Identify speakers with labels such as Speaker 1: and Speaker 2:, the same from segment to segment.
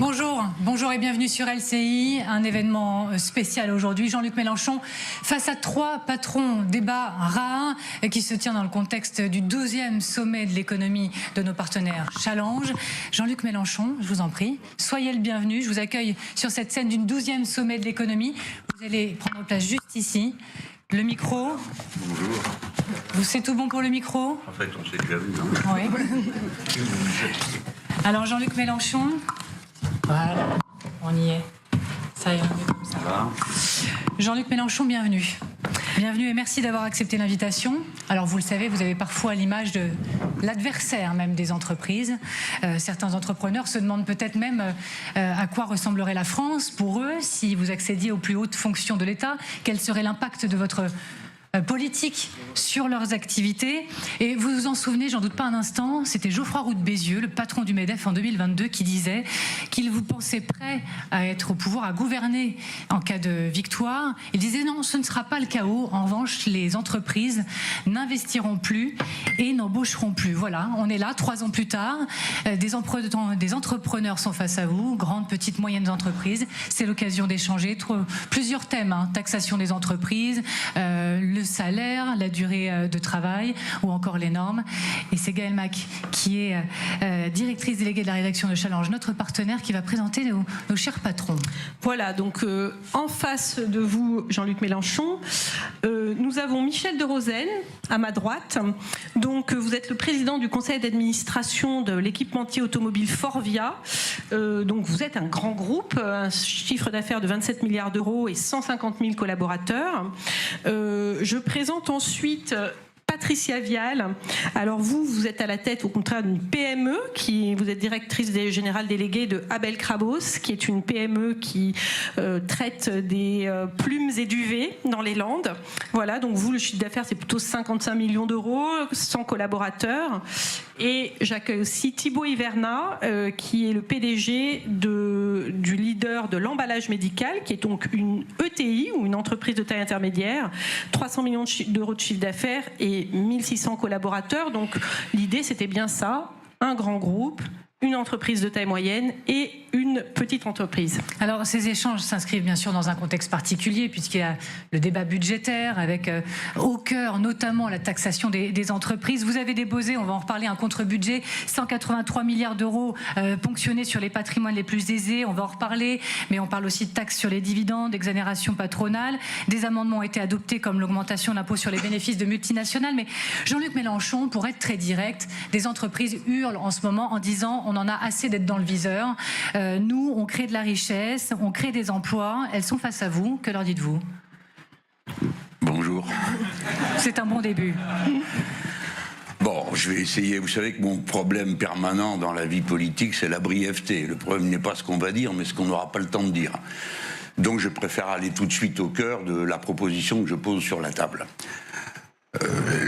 Speaker 1: Bonjour et bienvenue sur LCI, un événement spécial aujourd'hui. Jean-Luc Mélenchon face à trois patrons, débat rare qui se tient dans le contexte du 12e sommet de l'économie de nos partenaires Challenge. Jean-Luc Mélenchon, je vous en prie, soyez le bienvenu. Je vous accueille sur cette scène du 12e sommet de l'économie. Vous allez prendre place juste ici. Le micro.
Speaker 2: Bonjour.
Speaker 1: C'est tout bon pour le micro?
Speaker 2: En fait, on s'est déjà vu, hein.
Speaker 1: Oui. Alors Jean-Luc Mélenchon. Voilà, on y est. Ça ira mieux comme ça. Jean-Luc Mélenchon, bienvenue. Bienvenue et merci d'avoir accepté l'invitation. Alors vous le savez, vous avez parfois l'image de l'adversaire même des entreprises. Certains entrepreneurs se demandent peut-être même à quoi ressemblerait la France pour eux si vous accédiez aux plus hautes fonctions de l'État. Quel serait l'impact de votre politique sur leurs activités. Et vous vous en souvenez, j'en doute pas un instant, c'était Geoffroy Roux de Bézieux, le patron du MEDEF en 2022, qui disait qu'il vous pensait prêt à être au pouvoir, à gouverner en cas de victoire. Il disait non, ce ne sera pas le chaos. En revanche, les entreprises n'investiront plus et n'embaucheront plus. Voilà, on est là, 3 ans plus tard. Des entrepreneurs sont face à vous, grandes, petites, moyennes entreprises. C'est l'occasion d'échanger plusieurs thèmes, hein. Taxation des entreprises, le salaire, la durée de travail ou encore les normes. Et c'est Gaëlle Mac qui est directrice déléguée de la rédaction de Challenge, notre partenaire, qui va présenter nos chers patrons.
Speaker 3: Voilà, donc en face de vous, Jean-Luc Mélenchon, nous avons Michel de Rosen à ma droite. Donc vous êtes le président du conseil d'administration de l'équipementier automobile Forvia. Donc vous êtes un grand groupe, un chiffre d'affaires de 27 milliards d'euros et 150 000 collaborateurs. Je présente ensuite Patricia Vial. Alors vous êtes à la tête au contraire d'une PME, vous êtes directrice générale déléguée de Abel Crabos, qui est une PME qui traite des plumes et duvets dans les Landes. Voilà, donc vous, le chiffre d'affaires, c'est plutôt 55 millions d'euros, 100 collaborateurs. Et j'accueille aussi Thibaut Hiverna, qui est le PDG du leader de l'emballage médical, qui est donc une ETI, ou une entreprise de taille intermédiaire, 300 millions d'euros de chiffre d'affaires et 1600 collaborateurs. Donc l'idée, c'était bien ça, un grand groupe, une entreprise de taille moyenne et une petite entreprise.
Speaker 1: Alors ces échanges s'inscrivent bien sûr dans un contexte particulier puisqu'il y a le débat budgétaire avec au cœur notamment la taxation des entreprises. Vous avez déposé, on va en reparler, un contre-budget, 183 milliards d'euros ponctionnés sur les patrimoines les plus aisés. On va en reparler, mais on parle aussi de taxes sur les dividendes, d'exonération patronale. Des amendements ont été adoptés comme l'augmentation de l'impôt sur les bénéfices de multinationales. Mais Jean-Luc Mélenchon, pour être très direct, des entreprises hurlent en ce moment en disant on en a assez d'être dans le viseur. Nous, on crée de la richesse, on crée des emplois. Elles sont face à vous. Que leur dites-vous?
Speaker 2: Bonjour.
Speaker 1: C'est un bon début.
Speaker 2: Bon, je vais essayer. Vous savez que mon problème permanent dans la vie politique, c'est la brièveté. Le problème n'est pas ce qu'on va dire, mais ce qu'on n'aura pas le temps de dire. Donc je préfère aller tout de suite au cœur de la proposition que je pose sur la table.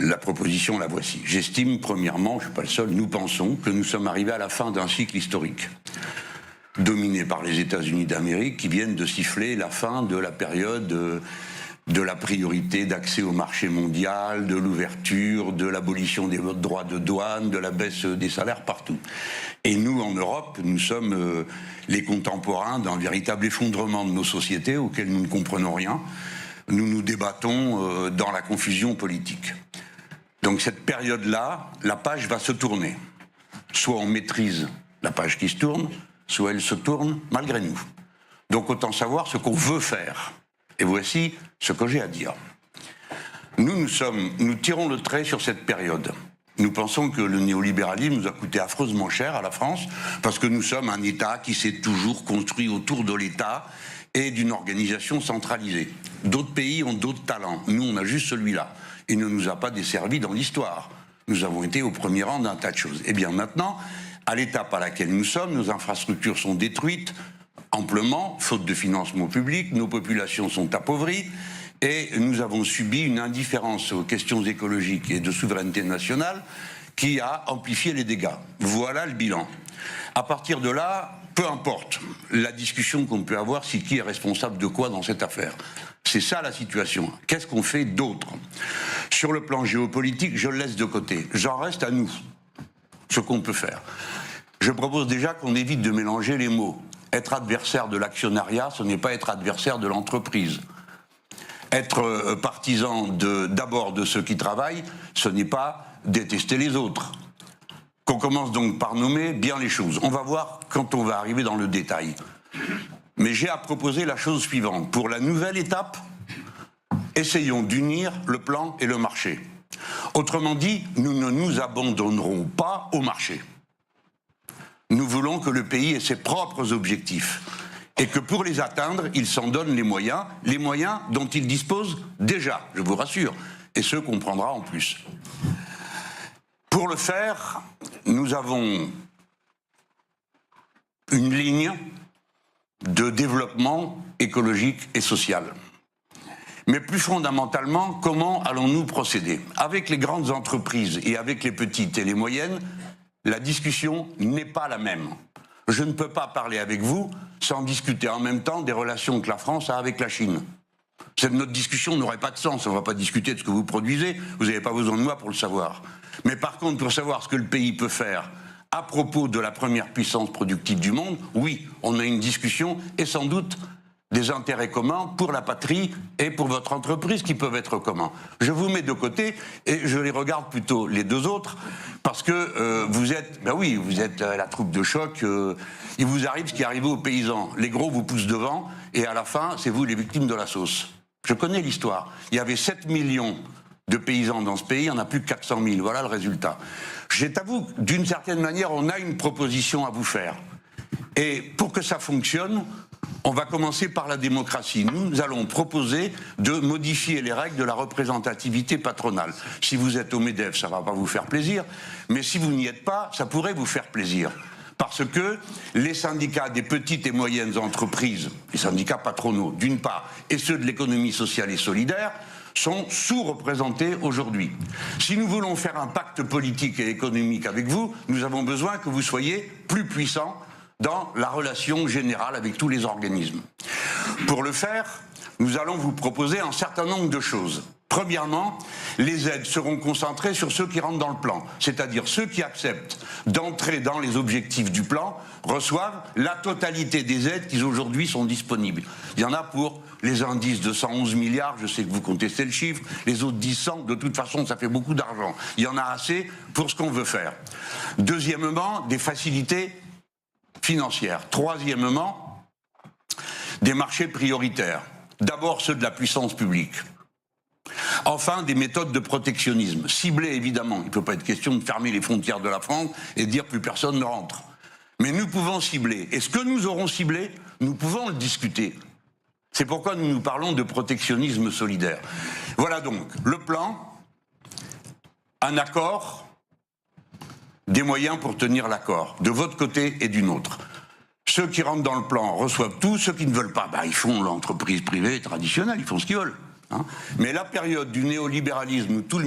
Speaker 2: La proposition, la voici. J'estime, premièrement, je ne suis pas le seul, nous pensons que nous sommes arrivés à la fin d'un cycle historique, dominé par les États-Unis d'Amérique, qui viennent de siffler la fin de la période de la priorité d'accès au marché mondial, de l'ouverture, de l'abolition des droits de douane, de la baisse des salaires partout. Et nous, en Europe, nous sommes les contemporains d'un véritable effondrement de nos sociétés auquel nous ne comprenons rien. Nous nous débattons dans la confusion politique. Donc cette période-là, la page va se tourner. Soit on maîtrise la page qui se tourne, soit elle se tourne malgré nous. Donc autant savoir ce qu'on veut faire. Et voici ce que j'ai à dire. Nous tirons le trait sur cette période. Nous pensons que le néolibéralisme nous a coûté affreusement cher à la France, parce que nous sommes un État qui s'est toujours construit autour de l'État et d'une organisation centralisée. D'autres pays ont d'autres talents. Nous, on a juste celui-là. Il ne nous a pas desservi dans l'histoire. Nous avons été au premier rang d'un tas de choses. Eh bien maintenant, à l'étape à laquelle nous sommes, nos infrastructures sont détruites amplement, faute de financement public, nos populations sont appauvries, et nous avons subi une indifférence aux questions écologiques et de souveraineté nationale qui a amplifié les dégâts. Voilà le bilan. À partir de là, peu importe la discussion qu'on peut avoir, si qui est responsable de quoi dans cette affaire. C'est ça la situation. Qu'est-ce qu'on fait d'autre? Sur le plan géopolitique, je le laisse de côté. J'en reste à nous, ce qu'on peut faire. Je propose déjà qu'on évite de mélanger les mots. Être adversaire de l'actionnariat, ce n'est pas être adversaire de l'entreprise. Être partisan d'abord de ceux qui travaillent, ce n'est pas détester les autres. Qu'on commence donc par nommer bien les choses. On va voir quand on va arriver dans le détail. Mais j'ai à proposer la chose suivante. Pour la nouvelle étape, essayons d'unir le plan et le marché. Autrement dit, nous ne nous abandonnerons pas au marché. Nous voulons que le pays ait ses propres objectifs et que pour les atteindre, il s'en donne les moyens dont il dispose déjà, je vous rassure, et ceux qu'on prendra en plus. Pour le faire, nous avons une ligne de développement écologique et social. Mais plus fondamentalement, comment allons-nous procéder? Avec les grandes entreprises et avec les petites et les moyennes, la discussion n'est pas la même. Je ne peux pas parler avec vous sans discuter en même temps des relations que la France a avec la Chine. Notre discussion n'aurait pas de sens, on ne va pas discuter de ce que vous produisez, vous n'avez pas besoin de moi pour le savoir. Mais par contre, pour savoir ce que le pays peut faire à propos de la première puissance productive du monde, oui, on a une discussion et sans doute des intérêts communs pour la patrie et pour votre entreprise qui peuvent être communs. Je vous mets de côté et je les regarde plutôt les deux autres parce que vous êtes, ben oui, vous êtes la troupe de choc. Il vous arrive ce qui est arrivé aux paysans. Les gros vous poussent devant et à la fin, c'est vous les victimes de la sauce. Je connais l'histoire. Il y avait 7 millions de paysans dans ce pays, il n'y en a plus que 400 000. Voilà le résultat. Je t'avoue, d'une certaine manière, on a une proposition à vous faire. Et pour que ça fonctionne, on va commencer par la démocratie. Nous allons proposer de modifier les règles de la représentativité patronale. Si vous êtes au MEDEF, ça ne va pas vous faire plaisir, mais si vous n'y êtes pas, ça pourrait vous faire plaisir. Parce que les syndicats des petites et moyennes entreprises, les syndicats patronaux d'une part, et ceux de l'économie sociale et solidaire, sont sous-représentés aujourd'hui. Si nous voulons faire un pacte politique et économique avec vous, nous avons besoin que vous soyez plus puissants dans la relation générale avec tous les organismes. Pour le faire, nous allons vous proposer un certain nombre de choses. Premièrement, les aides seront concentrées sur ceux qui rentrent dans le plan, c'est-à-dire ceux qui acceptent d'entrer dans les objectifs du plan reçoivent la totalité des aides qui aujourd'hui sont disponibles. Il y en a pour les indices de 111 milliards, je sais que vous contestez le chiffre, les autres disent 100, de toute façon ça fait beaucoup d'argent. Il y en a assez pour ce qu'on veut faire. Deuxièmement, des facilités financières. Troisièmement, des marchés prioritaires. D'abord ceux de la puissance publique. Enfin, des méthodes de protectionnisme. Ciblées, évidemment. Il ne peut pas être question de fermer les frontières de la France et de dire plus personne ne rentre. Mais nous pouvons cibler. Et ce que nous aurons ciblé, nous pouvons le discuter. C'est pourquoi nous parlons de protectionnisme solidaire. Voilà donc le plan, un accord, des moyens pour tenir l'accord, de votre côté et du nôtre. Ceux qui rentrent dans le plan reçoivent tout, ceux qui ne veulent pas, ils font l'entreprise privée traditionnelle, ils font ce qu'ils veulent. Mais la période du néolibéralisme où tout le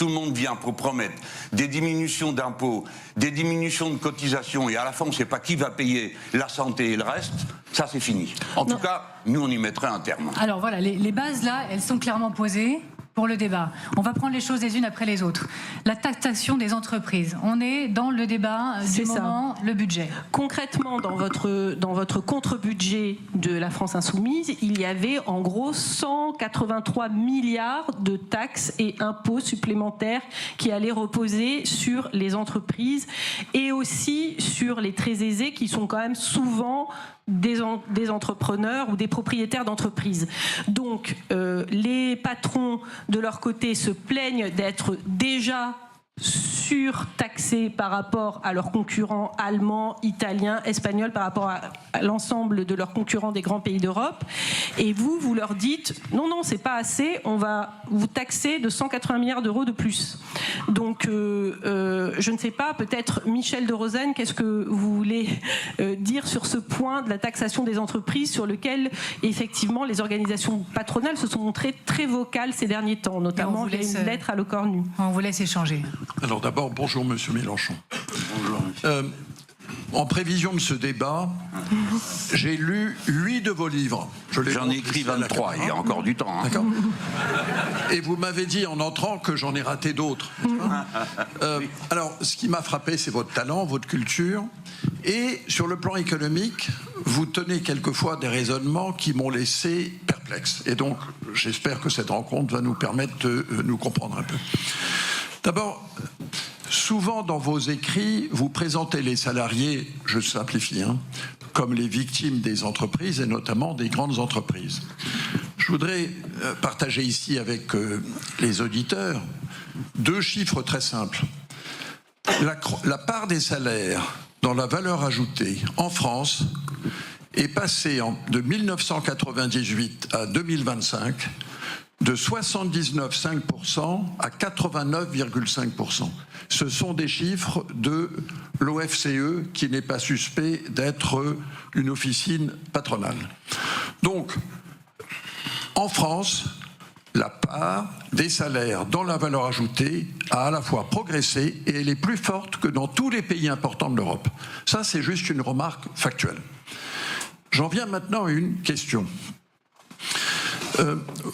Speaker 2: monde vient pour promettre des diminutions d'impôts, des diminutions de cotisations, et à la fin on ne sait pas qui va payer la santé et le reste, ça c'est fini. En tout cas, nous on y mettrait un terme.
Speaker 1: Alors voilà, les bases là, elles sont clairement posées pour le débat. On va prendre les choses les unes après les autres. La taxation des entreprises. On est dans le débat du moment, le budget.
Speaker 3: Concrètement, dans votre contre-budget de la France Insoumise, il y avait en gros 183 milliards de taxes et impôts supplémentaires qui allaient reposer sur les entreprises et aussi sur les très aisés qui sont quand même souvent des entrepreneurs ou des propriétaires d'entreprises. Donc les patrons de leur côté se plaignent d'être déjà surtaxés par rapport à leurs concurrents allemands, italiens, espagnols, par rapport à l'ensemble de leurs concurrents des grands pays d'Europe. Et vous leur dites non, c'est pas assez, on va vous taxer de 180 milliards d'euros de plus. Donc je ne sais pas, peut-être Michel de Rosen, qu'est-ce que vous voulez dire sur ce point de la taxation des entreprises sur lequel effectivement les organisations patronales se sont montrées très vocales ces derniers temps, notamment via une lettre à l'Ocornu.
Speaker 1: On vous laisse échanger.
Speaker 4: Alors d'abord, bonjour Monsieur Mélenchon.
Speaker 2: Bonjour.
Speaker 4: en prévision de ce débat, j'ai lu 8 de vos livres.
Speaker 2: J'en ai écrit 23, il y a encore du temps. Hein.
Speaker 4: D'accord. Et vous m'avez dit en entrant que j'en ai raté d'autres. Alors, ce qui m'a frappé, c'est votre talent, votre culture. Et sur le plan économique, vous tenez quelquefois des raisonnements qui m'ont laissé perplexe. Et donc, j'espère que cette rencontre va nous permettre de nous comprendre un peu. D'abord, souvent dans vos écrits, vous présentez les salariés, je simplifie, comme les victimes des entreprises et notamment des grandes entreprises. Je voudrais partager ici avec les auditeurs 2 chiffres très simples. La part des salaires dans la valeur ajoutée en France est passée de 1998 à 2025 de 79,5% à 89,5%. Ce sont des chiffres de l'OFCE, qui n'est pas suspect d'être une officine patronale. Donc, en France, la part des salaires dans la valeur ajoutée a à la fois progressé et elle est plus forte que dans tous les pays importants de l'Europe. Ça, c'est juste une remarque factuelle. J'en viens maintenant à une question.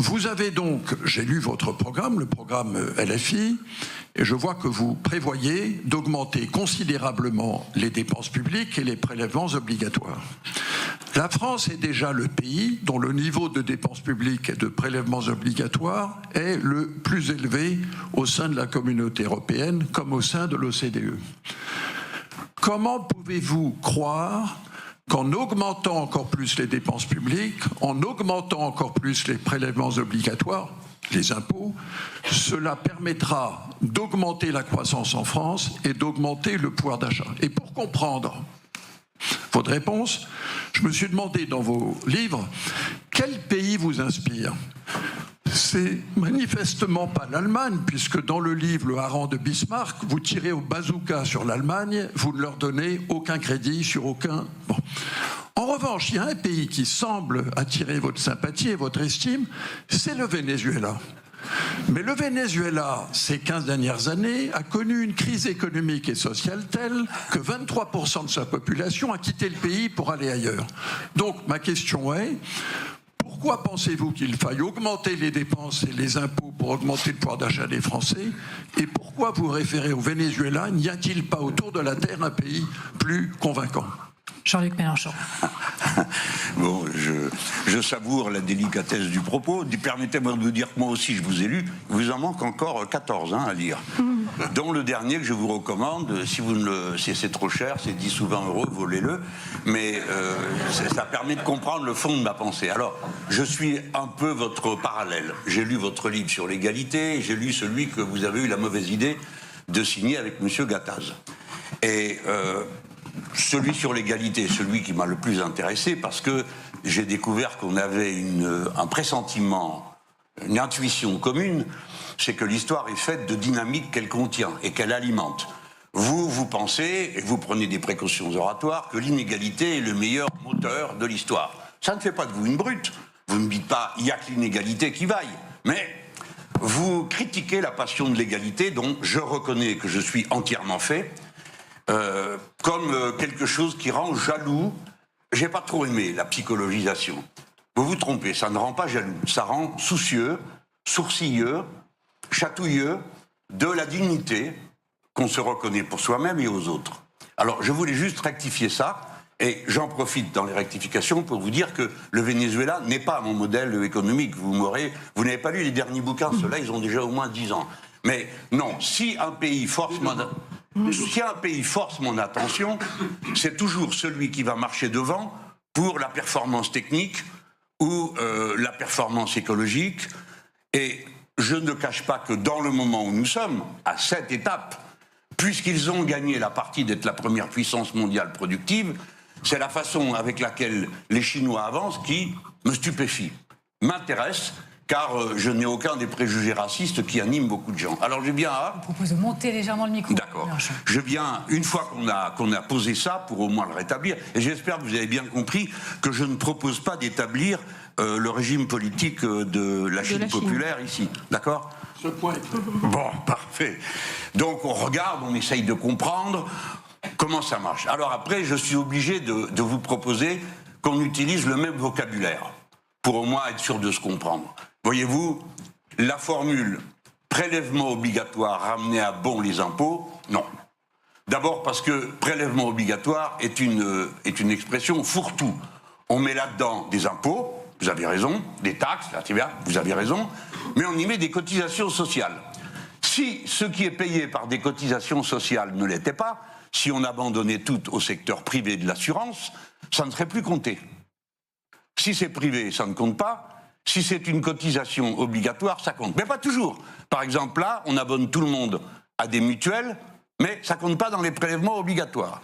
Speaker 4: Vous avez donc, j'ai lu votre programme, le programme LFI, et je vois que vous prévoyez d'augmenter considérablement les dépenses publiques et les prélèvements obligatoires. La France est déjà le pays dont le niveau de dépenses publiques et de prélèvements obligatoires est le plus élevé au sein de la communauté européenne comme au sein de l'OCDE. Comment pouvez-vous croire qu'en augmentant encore plus les dépenses publiques, en augmentant encore plus les prélèvements obligatoires, les impôts, cela permettra d'augmenter la croissance en France et d'augmenter le pouvoir d'achat? Et pour comprendre votre réponse, je me suis demandé dans vos livres, quel pays vous inspire? C'est manifestement pas l'Allemagne, puisque dans le livre Le Hareng de Bismarck, vous tirez au bazooka sur l'Allemagne, vous ne leur donnez aucun crédit sur aucun... Bon. En revanche, il y a un pays qui semble attirer votre sympathie et votre estime, c'est le Venezuela. Mais le Venezuela, ces 15 dernières années, a connu une crise économique et sociale telle que 23% de sa population a quitté le pays pour aller ailleurs. Donc ma question est, pourquoi pensez-vous qu'il faille augmenter les dépenses et les impôts pour augmenter le pouvoir d'achat des Français? Et pourquoi vous référez au Venezuela? N'y a-t-il pas autour de la Terre un pays plus convaincant?
Speaker 1: Jean-Luc Mélenchon.
Speaker 2: Bon, je savoure la délicatesse du propos. Permettez-moi de vous dire que moi aussi je vous ai lu. Il vous en manque encore 14 à lire. Dont le dernier que je vous recommande, si c'est trop cher, c'est 10 ou 20 euros, volez-le. Mais ça permet de comprendre le fond de ma pensée. Alors, je suis un peu votre parallèle. J'ai lu votre livre sur l'égalité, j'ai lu celui que vous avez eu la mauvaise idée de signer avec M. Gattaz. Et... celui sur l'égalité est celui qui m'a le plus intéressé parce que j'ai découvert qu'on avait un pressentiment, une intuition commune, c'est que l'histoire est faite de dynamique qu'elle contient et qu'elle alimente. Vous pensez, et vous prenez des précautions oratoires, que l'inégalité est le meilleur moteur de l'histoire. Ça ne fait pas de vous une brute. Vous ne dites pas, il n'y a que l'inégalité qui vaille. Mais vous critiquez la passion de l'égalité dont je reconnais que je suis entièrement fait, comme quelque chose qui rend jaloux. J'ai pas trop aimé la psychologisation. Vous vous trompez, ça ne rend pas jaloux, ça rend soucieux, sourcilleux, chatouilleux de la dignité qu'on se reconnaît pour soi-même et aux autres. Alors je voulais juste rectifier ça, et j'en profite dans les rectifications pour vous dire que le Venezuela n'est pas mon modèle économique. Vous n'avez pas lu les derniers bouquins, ceux-là ils ont déjà au moins 10 ans. Mais non, si un pays force mon attention, c'est toujours celui qui va marcher devant pour la performance technique ou la performance écologique. Et je ne cache pas que dans le moment où nous sommes, à cette étape, puisqu'ils ont gagné la partie d'être la première puissance mondiale productive, c'est la façon avec laquelle les Chinois avancent qui me stupéfie, m'intéresse, car je n'ai aucun des préjugés racistes qui animent beaucoup de gens. Alors je viens à...
Speaker 1: Je propose de monter légèrement le micro.
Speaker 2: D'accord. Je viens, une fois qu'on a posé ça, pour au moins le rétablir, et j'espère que vous avez bien compris que je ne propose pas d'établir le régime politique de la Chine populaire ici. D'accord ?
Speaker 4: Ce point.
Speaker 2: Bon, parfait. Donc on regarde, on essaye de comprendre, comment ça marche. Alors après, je suis obligé de vous proposer qu'on utilise le même vocabulaire pour au moins être sûr de se comprendre. Voyez-vous, la formule prélèvement obligatoire ramener à bon les impôts, non. D'abord parce que prélèvement obligatoire est une expression fourre-tout. On met là-dedans des impôts, vous avez raison, des taxes, là, bien, vous avez raison, mais on y met des cotisations sociales. Si ce qui est payé par des cotisations sociales ne l'était pas, si on abandonnait tout au secteur privé de l'assurance, ça ne serait plus compté. Si c'est privé, ça ne compte pas. Si c'est une cotisation obligatoire, ça compte. Mais pas toujours. Par exemple, là, on abonne tout le monde à des mutuelles, mais ça ne compte pas dans les prélèvements obligatoires.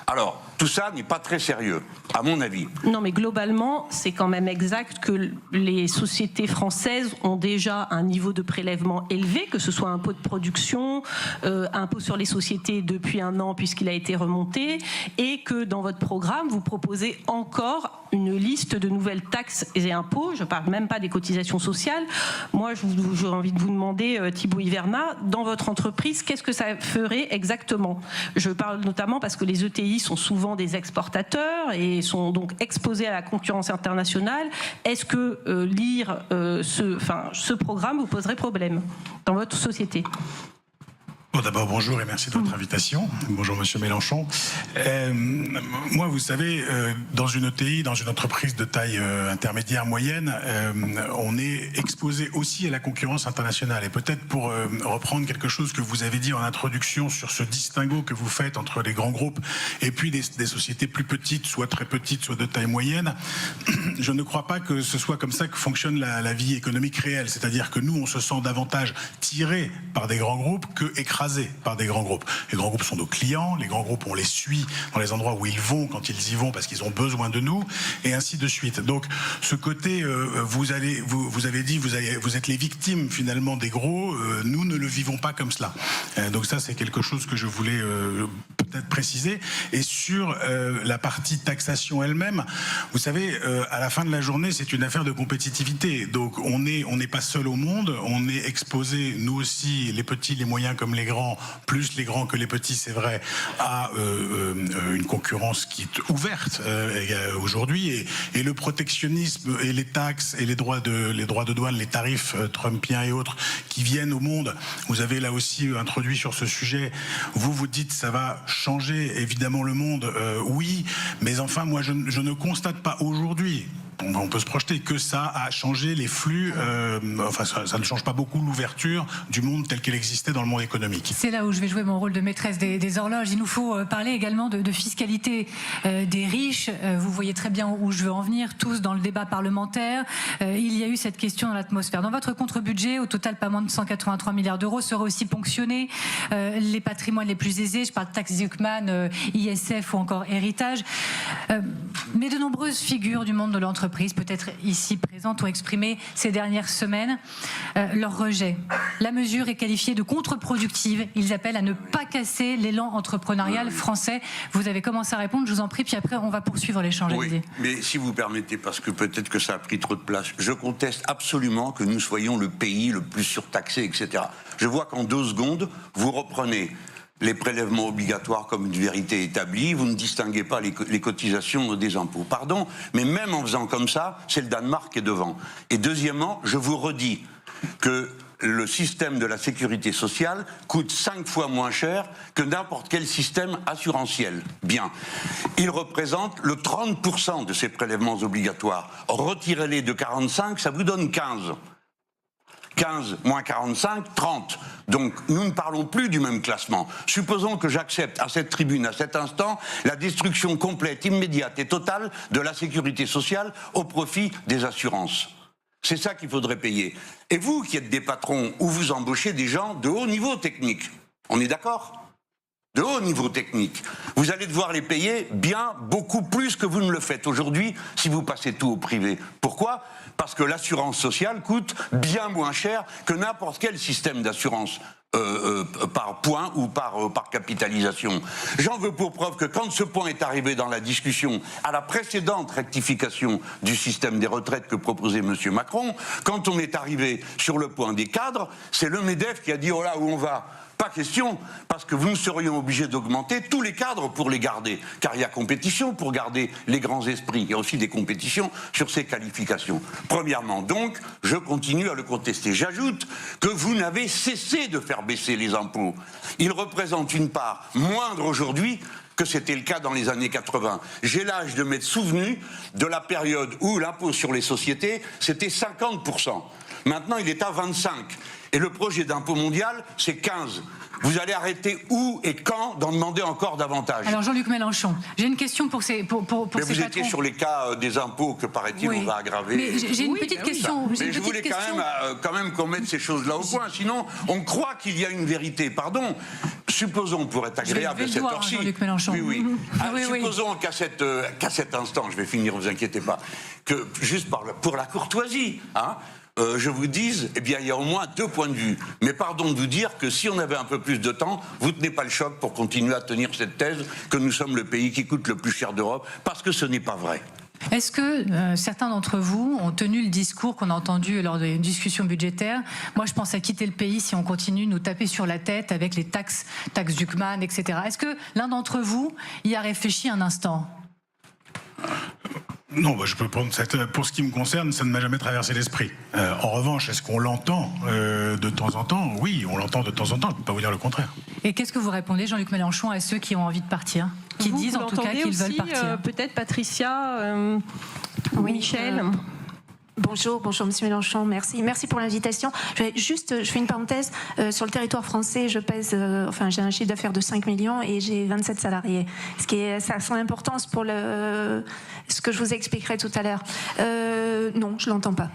Speaker 2: Alors, tout ça n'est pas très sérieux, à mon avis.
Speaker 3: Non, mais globalement, c'est quand même exact que les sociétés françaises ont déjà un niveau de prélèvement élevé, que ce soit impôt de production, impôt sur les sociétés depuis 1 an puisqu'il a été remonté, et que dans votre programme, vous proposez encore une liste de nouvelles taxes et impôts. Je ne parle même pas des cotisations sociales. Moi, j'ai envie de vous demander, Thibault Hiverna, dans votre entreprise, qu'est-ce que ça ferait exactement? Je parle notamment parce que les ETI sont souvent des exportateurs et sont donc exposés à la concurrence internationale. Est-ce que lire ce programme vous poserait problème dans votre société?
Speaker 5: Bon, d'abord, bonjour et merci de votre invitation. Bonjour, Monsieur Mélenchon. Moi, vous savez, dans une ETI, dans une entreprise de taille intermédiaire moyenne, on est exposé aussi à la concurrence internationale. Et peut-être pour reprendre quelque chose que vous avez dit en introduction sur ce distinguo que vous faites entre les grands groupes et puis des sociétés plus petites, soit très petites, soit de taille moyenne, je ne crois pas que ce soit comme ça que fonctionne la vie économique réelle. C'est-à-dire que nous, on se sent davantage tiré par des grands groupes que écrasé par des grands groupes. Les grands groupes sont nos clients, les grands groupes on les suit dans les endroits où ils vont quand ils y vont parce qu'ils ont besoin de nous et ainsi de suite. Donc ce côté, vous avez dit vous êtes les victimes finalement des gros, nous ne le vivons pas comme cela. Donc ça c'est quelque chose que je voulais peut-être préciser. Et sur la partie taxation elle-même, vous savez, à la fin de la journée c'est une affaire de compétitivité. Donc on n'est pas seul au monde, on est exposé nous aussi, les petits, les moyens comme les grands, plus les grands que les petits, c'est vrai, à une concurrence qui est ouverte aujourd'hui, et le protectionnisme et les taxes et les droits de douane, les tarifs trumpiens et autres qui viennent au monde. Vous avez là aussi introduit sur ce sujet, vous dites ça va changer évidemment le monde, oui, mais enfin moi je ne constate pas aujourd'hui, on peut se projeter que ça a changé les flux, enfin ça ne change pas beaucoup l'ouverture du monde tel qu'elle existait dans le monde économique.
Speaker 1: C'est là où je vais jouer mon rôle de maîtresse des horloges. Il nous faut parler également de fiscalité des riches. Vous voyez très bien où je veux en venir, tous dans le débat parlementaire. Il y a eu cette question dans l'atmosphère. Dans votre contre-budget, au total pas moins de 183 milliards d'euros seraient aussi ponctionnés les patrimoines les plus aisés. Je parle de taxe Zuckman, ISF ou encore héritage. Mais de nombreuses figures du monde de l'entreprise, peut-être ici présentes, ont exprimé ces dernières semaines leur rejet. La mesure est qualifiée de contre-productive. Ils appellent à ne pas casser l'élan entrepreneurial français. Vous avez commencé à répondre, je vous en prie, puis après on va poursuivre l'échange.
Speaker 2: Oui, mais si vous permettez, parce que peut-être que ça a pris trop de place, je conteste absolument que nous soyons le pays le plus surtaxé, etc. Je vois qu'en 2 secondes, vous reprenez les prélèvements obligatoires comme une vérité établie, vous ne distinguez pas les cotisations des impôts. Pardon, mais même en faisant comme ça, c'est le Danemark qui est devant. Et deuxièmement, je vous redis que le système de la sécurité sociale coûte 5 fois moins cher que n'importe quel système assurantiel. Bien. Il représente le 30% de ces prélèvements obligatoires. Retirez-les de 45, ça vous donne 15. 15 moins 45, 30. Donc nous ne parlons plus du même classement. Supposons que j'accepte à cette tribune, à cet instant, la destruction complète, immédiate et totale de la sécurité sociale au profit des assurances. C'est ça qu'il faudrait payer. Et vous qui êtes des patrons, où vous embauchez des gens de haut niveau technique, on est d'accord ? De haut niveau technique. Vous allez devoir les payer bien, beaucoup plus que vous ne le faites aujourd'hui si vous passez tout au privé. Pourquoi ? Parce que l'assurance sociale coûte bien moins cher que n'importe quel système d'assurance par point ou par capitalisation. J'en veux pour preuve que quand ce point est arrivé dans la discussion à la précédente rectification du système des retraites que proposait M. Macron, quand on est arrivé sur le point des cadres, c'est le MEDEF qui a dit « Oh là, où on va ?» Pas question, parce que nous serions obligés d'augmenter tous les cadres pour les garder. Car il y a compétition pour garder les grands esprits. Il y a aussi des compétitions sur ces qualifications. Premièrement, donc, je continue à le contester. J'ajoute que vous n'avez cessé de faire baisser les impôts. Ils représentent une part moindre aujourd'hui que c'était le cas dans les années 80. J'ai l'âge de m'être souvenu de la période où l'impôt sur les sociétés, c'était 50%. Maintenant, il est à 25%. Et le projet d'impôt mondial, c'est 15%. Vous allez arrêter où et quand d'en demander encore davantage?
Speaker 1: Alors Jean-Luc Mélenchon, j'ai une question pour ces
Speaker 2: mais
Speaker 1: ces
Speaker 2: vous
Speaker 1: patrons.
Speaker 2: étiez sur les cas des impôts que, paraît-il, on va aggraver.
Speaker 1: Mais j'ai une petite question.
Speaker 2: Mais je voulais quand même qu'on mette ces choses-là au point. Sinon, on croit qu'il y a une vérité. Pardon. Supposons, pour être agréable à cette heure-ci.
Speaker 1: Jean-Luc Mélenchon.
Speaker 2: Oui.
Speaker 1: Oui.
Speaker 2: Supposons qu'à cet instant, je vais finir, ne vous inquiétez pas, que juste pour la courtoisie, je vous dise, eh bien, il y a au moins 2 points de vue. Mais pardon de vous dire que si on avait un peu plus de temps, vous tenez pas le choc pour continuer à tenir cette thèse que nous sommes le pays qui coûte le plus cher d'Europe, parce que ce n'est pas vrai.
Speaker 1: Est-ce que certains d'entre vous ont tenu le discours qu'on a entendu lors des discussions budgétaires? Moi, je pense à quitter le pays si on continue de nous taper sur la tête avec les taxes Zuckman, etc. Est-ce que l'un d'entre vous y a réfléchi un instant?
Speaker 5: Non, je peux prendre pour ce qui me concerne, ça ne m'a jamais traversé l'esprit. En revanche, est-ce qu'on l'entend de temps en temps? Oui, on l'entend de temps en temps, je ne peux pas vous dire le contraire.
Speaker 1: Et qu'est-ce que vous répondez, Jean-Luc Mélenchon, à ceux qui ont envie de partir? Qui disent en tout cas qu'ils veulent partir?
Speaker 3: Peut-être Patricia, Michel.
Speaker 6: Bonjour Monsieur Mélenchon, merci pour l'invitation. Je fais une parenthèse, sur le territoire français, je pèse, j'ai un chiffre d'affaires de 5 millions et j'ai 27 salariés. Ça a son importance pour ce que je vous expliquerai tout à l'heure. Non, je l'entends pas.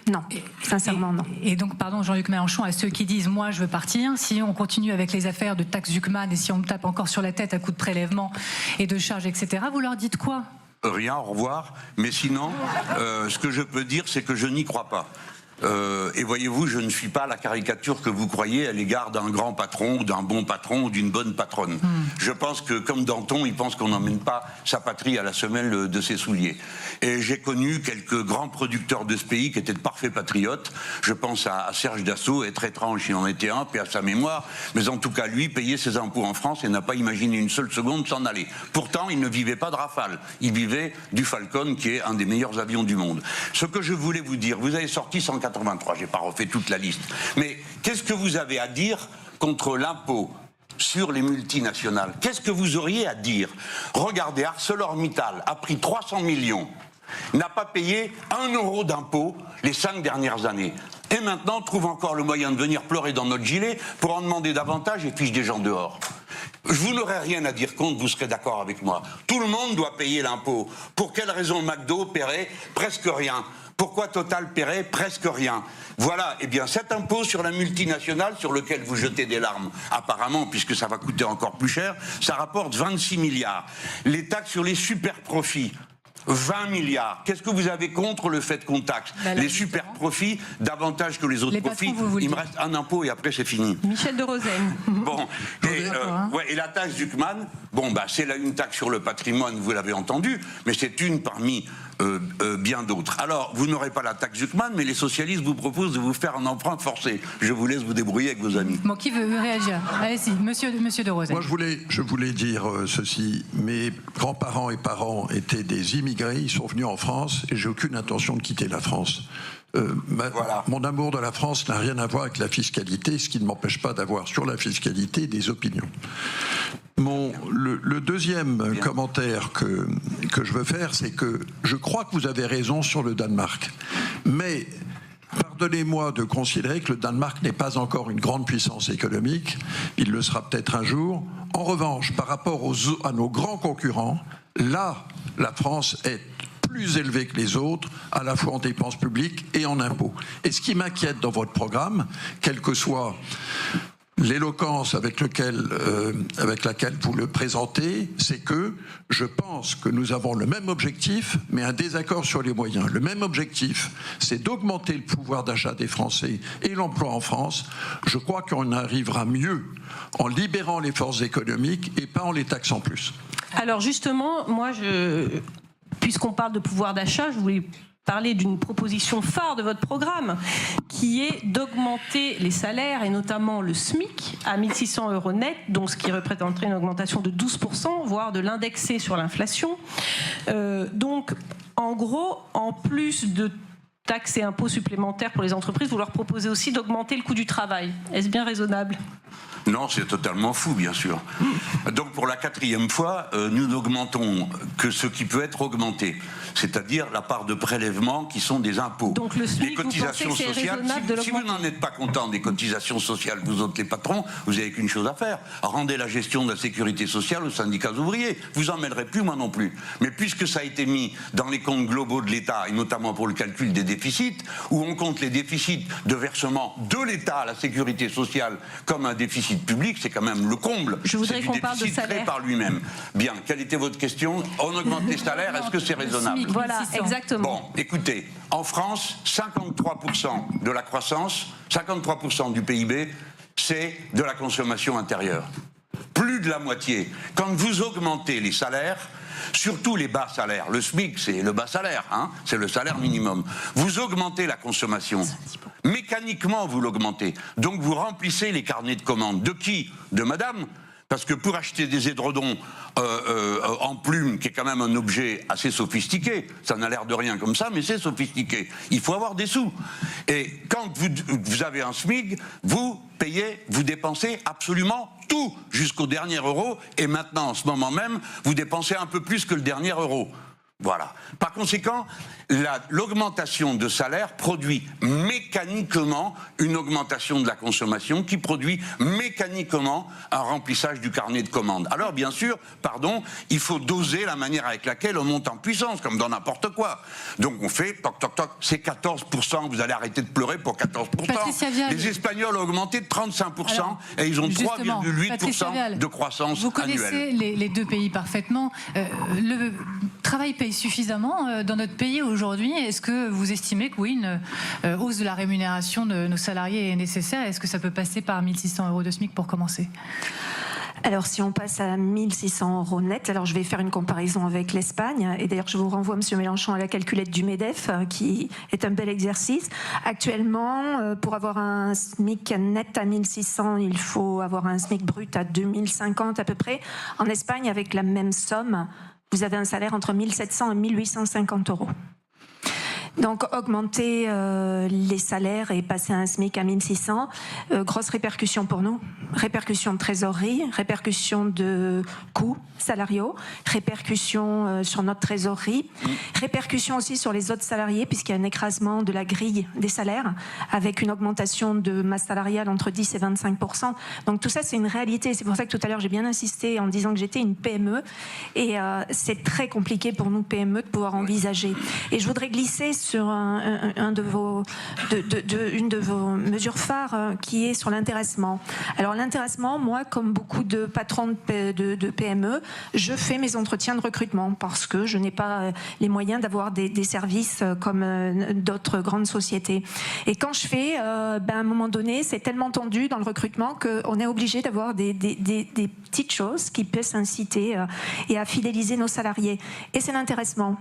Speaker 6: Non, sincèrement non.
Speaker 1: Et donc, pardon, Jean-Luc Mélenchon, à ceux qui disent, moi je veux partir, si on continue avec les affaires de taxes Zuckman et si on me tape encore sur la tête à coups de prélèvements et de charges, etc., vous leur dites quoi?
Speaker 2: Rien, au revoir. Mais sinon, ce que je peux dire, c'est que je n'y crois pas. Et voyez-vous, je ne suis pas la caricature que vous croyez à l'égard d'un grand patron, ou d'un bon patron, ou d'une bonne patronne. Je pense que, comme Danton, il pense qu'on n'emmène pas sa patrie à la semelle de ses souliers. Et j'ai connu quelques grands producteurs de ce pays qui étaient de parfaits patriotes. Je pense à Serge Dassault, être étrange, il en était un, paix à sa mémoire. Mais en tout cas, lui, payait ses impôts en France et n'a pas imaginé une seule seconde s'en aller. Pourtant, il ne vivait pas de Rafale. Il vivait du Falcon, qui est un des meilleurs avions du monde. Ce que je voulais vous dire, vous avez sorti 183, j'ai pas refait toute la liste. Mais qu'est-ce que vous avez à dire contre l'impôt sur les multinationales? Qu'est-ce que vous auriez à dire? Regardez, ArcelorMittal a pris 300 millions, n'a pas payé 1 euro d'impôt les 5 dernières années. Et maintenant, trouve encore le moyen de venir pleurer dans notre gilet pour en demander davantage et fiche des gens dehors. Vous n'aurez rien à dire contre, vous serez d'accord avec moi. Tout le monde doit payer l'impôt. Pour quelle raison McDo paierait presque rien? Pourquoi Total paierait presque rien? Voilà, eh bien cet impôt sur la multinationale sur lequel vous jetez des larmes, apparemment, puisque ça va coûter encore plus cher, ça rapporte 26 milliards. Les taxes sur les super profits, 20 milliards. Qu'est-ce que vous avez contre le fait qu'on taxe les super profits davantage que les autres profits? Il me reste un impôt et après c'est fini.
Speaker 3: Michel de Rosen.
Speaker 2: Bon, et la taxe Zuckman, c'est là une taxe sur le patrimoine, vous l'avez entendu, mais c'est une parmi bien d'autres. Alors, vous n'aurez pas la taxe Zuckman, mais les socialistes vous proposent de vous faire un emprunt forcé. Je vous laisse vous débrouiller avec vos amis.
Speaker 1: Bon, qui veut réagir? Allez-y, monsieur de Rosen.
Speaker 4: Moi, je voulais dire ceci. Mes grands-parents et parents étaient des immigrés, ils sont venus en France et j'ai aucune intention de quitter la France.
Speaker 2: Voilà.
Speaker 4: Mon amour de la France n'a rien à voir avec la fiscalité, ce qui ne m'empêche pas d'avoir sur la fiscalité des opinions. Le deuxième commentaire que je veux faire, c'est que je crois que vous avez raison sur le Danemark. Mais pardonnez-moi de considérer que le Danemark n'est pas encore une grande puissance économique. Il le sera peut-être un jour. En revanche, par rapport à nos grands concurrents, là, la France est plus élevée que les autres, à la fois en dépenses publiques et en impôts. Et ce qui m'inquiète dans votre programme, quelle que soit l'éloquence avec laquelle vous le présentez, c'est que je pense que nous avons le même objectif, mais un désaccord sur les moyens. Le même objectif, c'est d'augmenter le pouvoir d'achat des Français et l'emploi en France. Je crois qu'on arrivera mieux en libérant les forces économiques et pas en les taxant plus.
Speaker 3: Alors justement, moi, puisqu'on parle de pouvoir d'achat, je voulais parler d'une proposition phare de votre programme, qui est d'augmenter les salaires, et notamment le SMIC, à 1 600 € net, donc ce qui représenterait une augmentation de 12%, voire de l'indexer sur l'inflation. Donc, en gros, en plus de taxes et impôts supplémentaires pour les entreprises, vous leur proposez aussi d'augmenter le coût du travail. Est-ce bien raisonnable ?
Speaker 2: Non, c'est totalement fou, bien sûr. Donc, pour la 4e fois, nous n'augmentons que ce qui peut être augmenté, c'est-à-dire la part de prélèvements qui sont des impôts.
Speaker 3: Donc, le SMIC,
Speaker 2: les cotisations sociales, si vous n'en êtes pas content des cotisations sociales, vous autres les patrons, vous n'avez qu'une chose à faire. Rendez la gestion de la sécurité sociale aux syndicats ouvriers. Vous en mêlerez plus, moi non plus. Mais puisque ça a été mis dans les comptes globaux de l'État, et notamment pour le calcul des déficits, où on compte les déficits de versement de l'État à la sécurité sociale comme un déficit public, c'est quand même le comble.
Speaker 3: Je voudrais qu'on parle de salaire.
Speaker 2: Créé par lui-même. Bien, quelle était votre question? On augmente les salaires, est-ce que c'est raisonnable?
Speaker 3: Voilà, exactement.
Speaker 2: Bon, écoutez, en France, 53% de la croissance, 53% du PIB, c'est de la consommation intérieure. Plus de la moitié. Quand vous augmentez les salaires, surtout les bas salaires, le SMIC c'est le bas salaire, hein, c'est le salaire minimum, vous augmentez la consommation. Mécaniquement vous l'augmentez. Donc vous remplissez les carnets de commandes. De qui? De madame? Parce que pour acheter des édredons en plume, qui est quand même un objet assez sophistiqué, ça n'a l'air de rien comme ça, mais c'est sophistiqué. Il faut avoir des sous. Et quand vous avez un SMIC, vous payez, vous dépensez absolument tout, jusqu'au dernier euro. Et maintenant, en ce moment même, vous dépensez un peu plus que le dernier euro. Voilà. Par conséquent, l'augmentation de salaire produit mécaniquement une augmentation de la consommation qui produit mécaniquement un remplissage du carnet de commandes. Alors bien sûr, pardon, il faut doser la manière avec laquelle on monte en puissance, comme dans n'importe quoi. Donc on fait, toc toc toc, c'est 14%, vous allez arrêter de pleurer pour 14%. Les Espagnols ont augmenté de 35% alors, et ils ont 3,8% de croissance annuelle.
Speaker 1: Vous connaissez les deux pays parfaitement. Le travail paye suffisamment dans notre pays aujourd'hui? Est-ce que vous estimez que oui, une hausse de la rémunération de nos salariés est nécessaire? Est-ce que ça peut passer par 1 600 € de SMIC pour commencer?
Speaker 6: Alors, si on passe à 1 600 € net, alors je vais faire une comparaison avec l'Espagne. Et d'ailleurs, je vous renvoie, M. Mélenchon, à la calculette du MEDEF, qui est un bel exercice. Actuellement, pour avoir un SMIC net à 1 600, il faut avoir un SMIC brut à 2 050 à peu près. En Espagne, avec la même somme, vous avez un salaire entre 1 700 et 1 850 €. Donc augmenter les salaires et passer à un SMIC à 1 600, grosse répercussion pour nous, répercussion de trésorerie, répercussion de coûts salariaux, répercussion sur notre trésorerie, répercussion aussi sur les autres salariés puisqu'il y a un écrasement de la grille des salaires avec une augmentation de masse salariale entre 10 et 25%. Donc tout ça c'est une réalité, c'est pour ça que tout à l'heure j'ai bien insisté en disant que j'étais une PME et c'est très compliqué pour nous PME de pouvoir envisager. Et je voudrais glisser sur une de vos mesures phares qui est sur l'intéressement. Alors l'intéressement, moi, comme beaucoup de patrons de PME, je fais mes entretiens de recrutement parce que je n'ai pas les moyens d'avoir des services comme d'autres grandes sociétés. Et quand je fais, à un moment donné, c'est tellement tendu dans le recrutement qu'on est obligé d'avoir des petites choses qui peuvent inciter et à fidéliser nos salariés. Et c'est l'intéressement.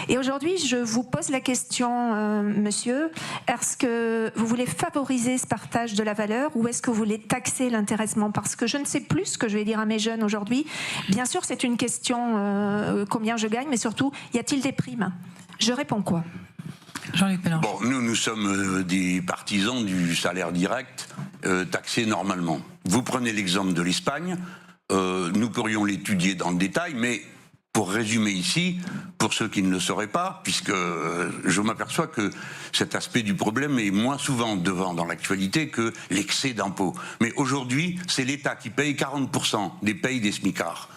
Speaker 6: Et aujourd'hui, je vous pose la question, monsieur, est-ce que vous voulez favoriser ce partage de la valeur ou est-ce que vous voulez taxer l'intéressement? Parce que je ne sais plus ce que je vais dire à mes jeunes aujourd'hui. Bien sûr, c'est une question combien je gagne, mais surtout, y a-t-il des primes? Je réponds quoi?
Speaker 1: Jean-Luc Mélenchon.
Speaker 2: Bon, nous sommes des partisans du salaire direct taxé normalement. Vous prenez l'exemple de l'Espagne, nous pourrions l'étudier dans le détail, mais pour résumer ici, pour ceux qui ne le sauraient pas, puisque je m'aperçois que cet aspect du problème est moins souvent devant dans l'actualité que l'excès d'impôts. Mais aujourd'hui, c'est l'État qui paye 40% des payes des smicards.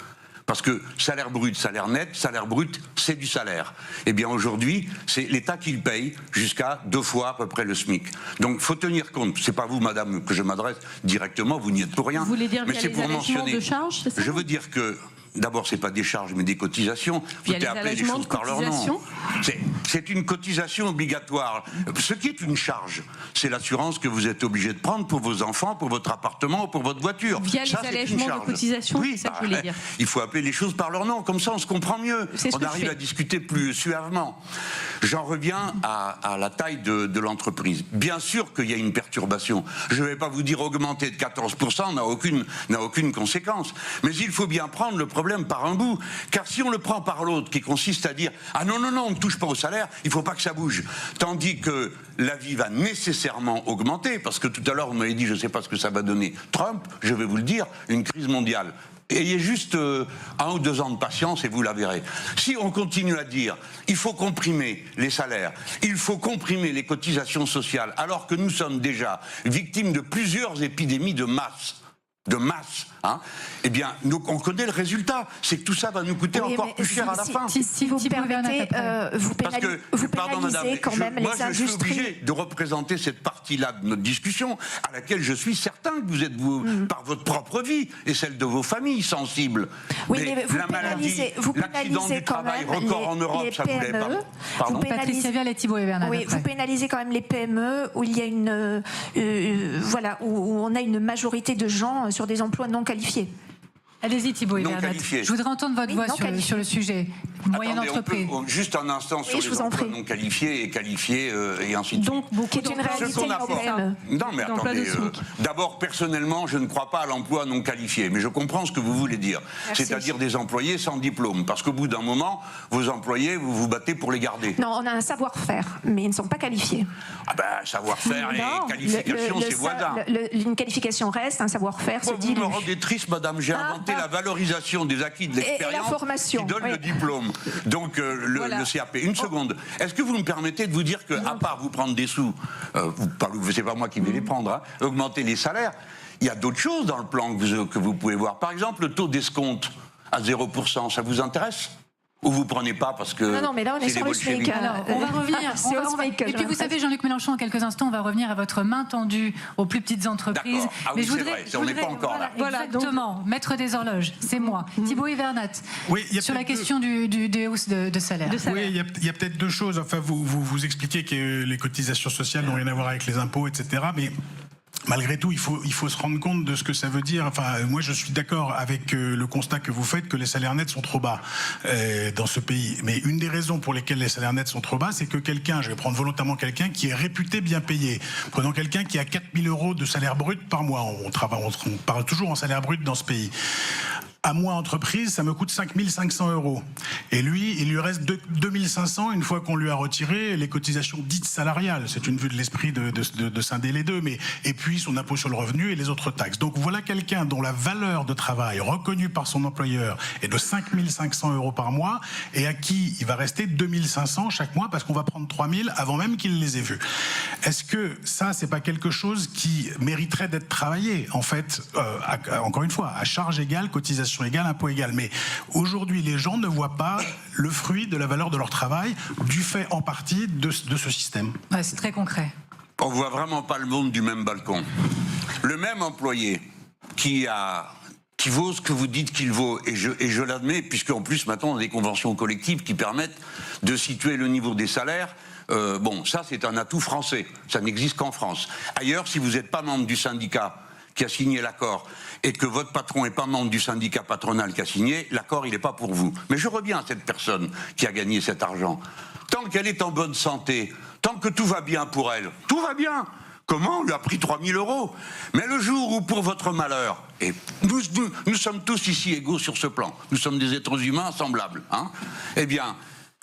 Speaker 2: Parce que salaire brut, salaire net, salaire brut, c'est du salaire. Eh bien aujourd'hui, c'est l'État qui le paye jusqu'à 2 fois à peu près le SMIC. Donc faut tenir compte, c'est pas vous madame que je m'adresse directement, vous n'y êtes pour rien.
Speaker 3: Vous voulez dire
Speaker 2: mais c'est pour mentionner.
Speaker 3: De charges, c'est ça?
Speaker 2: Je veux dire que d'abord, c'est pas des charges, mais des cotisations. Vous devez appeler les choses par leur nom. C'est une cotisation obligatoire. Ce qui est une charge, c'est l'assurance que vous êtes obligé de prendre pour vos enfants, pour votre appartement ou pour votre voiture.
Speaker 3: Via les allègements de cotisations,
Speaker 2: oui,
Speaker 3: c'est ça que je voulais dire.
Speaker 2: Il faut appeler les choses par leur nom, comme ça on se comprend mieux. On arrive à discuter plus suavement. J'en reviens à la taille de l'entreprise. Bien sûr qu'il y a une perturbation. Je ne vais pas vous dire augmenter de 14% n'a aucune conséquence. Mais il faut bien prendre le problème par un bout. Car si on le prend par l'autre, qui consiste à dire « Ah non, non, non, on ne touche pas au salaire, il ne faut pas que ça bouge ». Tandis que la vie va nécessairement augmenter, parce que tout à l'heure, vous m'avez dit « Je ne sais pas ce que ça va donner Trump », je vais vous le dire, une crise mondiale. Ayez juste 1 ou 2 ans de patience et vous la verrez. Si on continue à dire il faut comprimer les salaires, il faut comprimer les cotisations sociales, alors que nous sommes déjà victimes de plusieurs épidémies de masse, hein, eh bien, on connaît le résultat. C'est que tout ça va nous coûter encore plus cher à la fin.
Speaker 6: Si vous permettez, vous pénalisez quand même les industries.
Speaker 2: Je suis obligé de représenter cette partie-là de notre discussion, à laquelle je suis certain que vous êtes, par votre propre vie et celle de vos familles, sensibles.
Speaker 6: Oui, mais vous pénalisez quand même
Speaker 2: record en Europe, ça vous l'avez pas.
Speaker 1: Pardon. Patricia Vial et Thibault Hivernal.
Speaker 6: Oui, vous pénalisez quand même les PME où il y a où on a une majorité de gens sur des emplois non qualifiés.
Speaker 1: Allez-y Thibault Hivernat. Je voudrais entendre votre voix sur le sujet. Moyenne entreprise.
Speaker 2: Juste un instant sur les emplois non qualifiés et qualifiés et ainsi de suite.
Speaker 6: Donc, beaucoup de réalité européenne.
Speaker 2: Non mais attendez, d'abord personnellement je ne crois pas à l'emploi non qualifié, mais je comprends ce que vous voulez dire. C'est-à-dire des employés sans diplôme, parce qu'au bout d'un moment, vos employés, vous vous battez pour les garder.
Speaker 6: Non, on a un savoir-faire, mais ils ne sont pas qualifiés.
Speaker 2: Ah ben, savoir-faire et qualification, c'est voisin.
Speaker 6: Une qualification reste, un savoir-faire se dilue.
Speaker 2: Vous me rendez triste, madame, j'ai inventé la valorisation des acquis de l'expérience qui donne le diplôme. Donc le CAP. Une seconde. Est-ce que vous me permettez de vous dire que, à part vous prendre des sous, c'est pas moi qui vais les prendre, hein, augmenter les salaires, il y a d'autres choses dans le plan que vous pouvez voir. Par exemple, le taux d'escompte à 0%, ça vous intéresse ? Ou vous prenez pas parce que
Speaker 6: non, mais là on est sur le SMIC.
Speaker 1: Alors, on va revenir. Et puis vous savez, Jean-Luc Mélenchon, en quelques instants, on va revenir à votre main tendue aux plus petites entreprises.
Speaker 2: Ah oui, mais je voudrais, on n'est pas encore là.
Speaker 1: Exactement, maître des horloges, c'est moi. Thibault Hivernat, sur la question des hausses de salaire.
Speaker 5: Oui, il y a peut-être 2 choses. Enfin, vous expliquez que les cotisations sociales n'ont rien à voir avec les impôts, etc. Mais malgré tout, il faut se rendre compte de ce que ça veut dire. Enfin, moi, je suis d'accord avec le constat que vous faites que les salaires nets sont trop bas dans ce pays. Mais une des raisons pour lesquelles les salaires nets sont trop bas, c'est que je vais prendre volontairement quelqu'un qui est réputé bien payé. Prenons quelqu'un qui a 4 000 € de salaire brut par mois. On parle toujours en salaire brut dans ce pays. À moi, entreprise, ça me coûte 5 500 €. Et lui, il lui reste 2 500 une fois qu'on lui a retiré les cotisations dites salariales. C'est une vue de l'esprit de scinder les deux. Et puis son impôt sur le revenu et les autres taxes. Donc voilà quelqu'un dont la valeur de travail reconnue par son employeur est de 5 500 € par mois et à qui il va rester 2 500 chaque mois parce qu'on va prendre 3 000 avant même qu'il les ait vus. Est-ce que ça, c'est pas quelque chose qui mériterait d'être travaillé, en fait, encore une fois, à charge égale, cotisation égale, impôt égal. Mais aujourd'hui, les gens ne voient pas le fruit de la valeur de leur travail, du fait en partie de ce système.
Speaker 1: Ouais, c'est très concret.
Speaker 2: On voit vraiment pas le monde du même balcon. Le même employé qui vaut ce que vous dites qu'il vaut, et je l'admets, puisqu'en plus maintenant on a des conventions collectives qui permettent de situer le niveau des salaires. Ça c'est un atout français, ça n'existe qu'en France. Ailleurs, si vous n'êtes pas membre du syndicat qui a signé l'accord et que votre patron n'est pas membre du syndicat patronal qui a signé, l'accord il n'est pas pour vous. Mais je reviens à cette personne qui a gagné cet argent. Tant qu'elle est en bonne santé, tant que tout va bien pour elle, tout va bien. Comment on lui a pris 3 000 €? Mais le jour où, pour votre malheur, et nous sommes tous ici égaux sur ce plan, nous sommes des êtres humains semblables, hein, eh bien,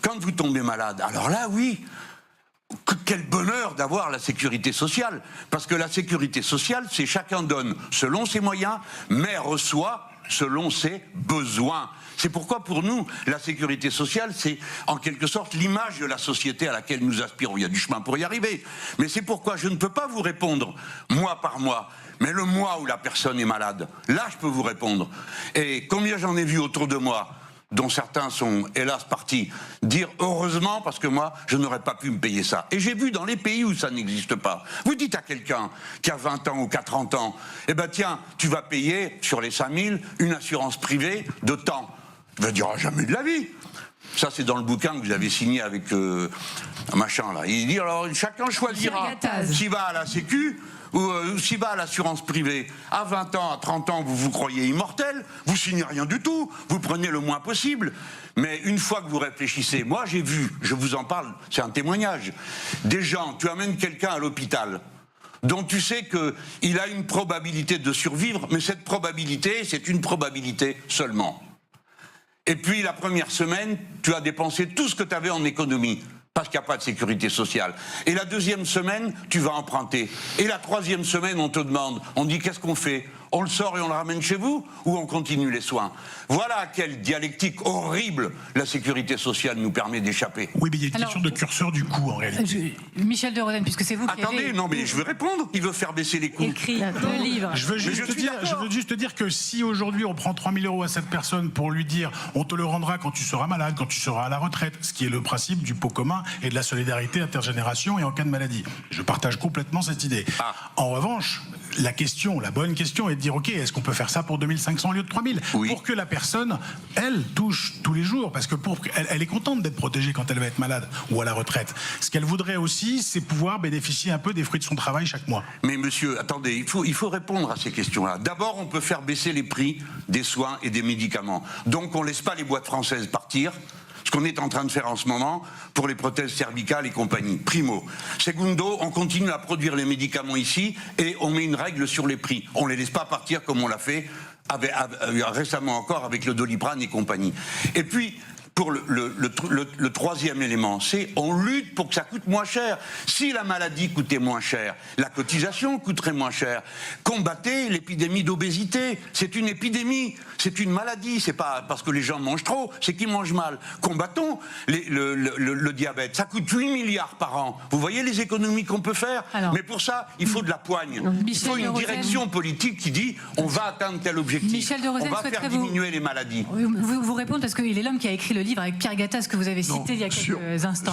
Speaker 2: quand vous tombez malade, alors là, oui, quel bonheur d'avoir la sécurité sociale. Parce que la sécurité sociale, c'est chacun donne selon ses moyens, mais reçoit selon ses besoins. C'est pourquoi pour nous, la sécurité sociale, c'est en quelque sorte l'image de la société à laquelle nous aspirons. Il y a du chemin pour y arriver. Mais c'est pourquoi je ne peux pas vous répondre mois par mois. Mais le mois où la personne est malade, là je peux vous répondre. Et combien j'en ai vu autour de moi, dont certains sont hélas partis, dire heureusement parce que moi je n'aurais pas pu me payer ça. Et j'ai vu dans les pays où ça n'existe pas. Vous dites à quelqu'un qui a 20 ans ou qui a 30 ans, eh ben tiens, tu vas payer sur les 5 000 une assurance privée de temps. Il va dire jamais de la vie. Ça, c'est dans le bouquin que vous avez signé avec un machin là. Il dit alors chacun choisira s'il va à la Sécu ou s'il va à l'assurance privée. À 20 ans, à 30 ans, vous vous croyez immortel, vous signez rien du tout, vous prenez le moins possible. Mais une fois que vous réfléchissez, moi j'ai vu, je vous en parle, c'est un témoignage, des gens, tu amènes quelqu'un à l'hôpital, dont tu sais qu'il a une probabilité de survivre, mais cette probabilité, c'est une probabilité seulement. Et puis la première semaine, tu as dépensé tout ce que tu avais en économie, parce qu'il n'y a pas de sécurité sociale. Et la deuxième semaine, tu vas emprunter. Et la troisième semaine, on te demande, on dit qu'est-ce qu'on fait ? On le sort et on le ramène chez vous ou on continue les soins? Voilà à quelle dialectique horrible la sécurité sociale nous permet d'échapper.
Speaker 5: Oui, mais il y a une question de curseur du coût en réalité.
Speaker 1: Michel de Rodin, puisque c'est vous qui
Speaker 2: Attendez,
Speaker 1: avez
Speaker 2: non mais je veux répondre. Il veut faire baisser les coûts.
Speaker 1: écrit le livre.
Speaker 5: Je veux juste te dire que si aujourd'hui on prend 3 000 € à cette personne pour lui dire on te le rendra quand tu seras malade, quand tu seras à la retraite, ce qui est le principe du pot commun et de la solidarité intergénération et en cas de maladie. Je partage complètement cette idée. En revanche, la bonne question est de dire ok, est-ce qu'on peut faire ça pour 2500 au lieu de 3000 pour que la personne, elle, touche tous les jours, parce que elle est contente d'être protégée quand elle va être malade ou à la retraite. Ce qu'elle voudrait aussi, c'est pouvoir bénéficier un peu des fruits de son travail chaque mois.
Speaker 2: Mais monsieur, attendez, il faut répondre à ces questions-là. D'abord, on peut faire baisser les prix des soins et des médicaments. Donc on ne laisse pas les boîtes françaises partir. Ce qu'on est en train de faire en ce moment pour les prothèses cervicales et compagnie. Primo. Secondo, on continue à produire les médicaments ici et on met une règle sur les prix. On ne les laisse pas partir comme on l'a fait récemment encore avec le Doliprane et compagnie. Et puis, pour le troisième élément, c'est on lutte pour que ça coûte moins cher. Si la maladie coûtait moins cher, la cotisation coûterait moins cher. Combattez l'épidémie d'obésité. C'est une épidémie, c'est une maladie. C'est pas parce que les gens mangent trop, c'est qu'ils mangent mal. Combattons le diabète. Ça coûte 8 milliards par an. Vous voyez les économies qu'on peut faire. Mais pour ça, il faut de la poigne. Il faut une direction politique qui dit on va atteindre tel objectif.
Speaker 1: Michel de Rodin,
Speaker 2: on va faire diminuer les maladies.
Speaker 1: Vous répondre parce qu'il est l'homme qui a écrit le livre avec Pierre Gattaz que vous avez cité il y a quelques instants.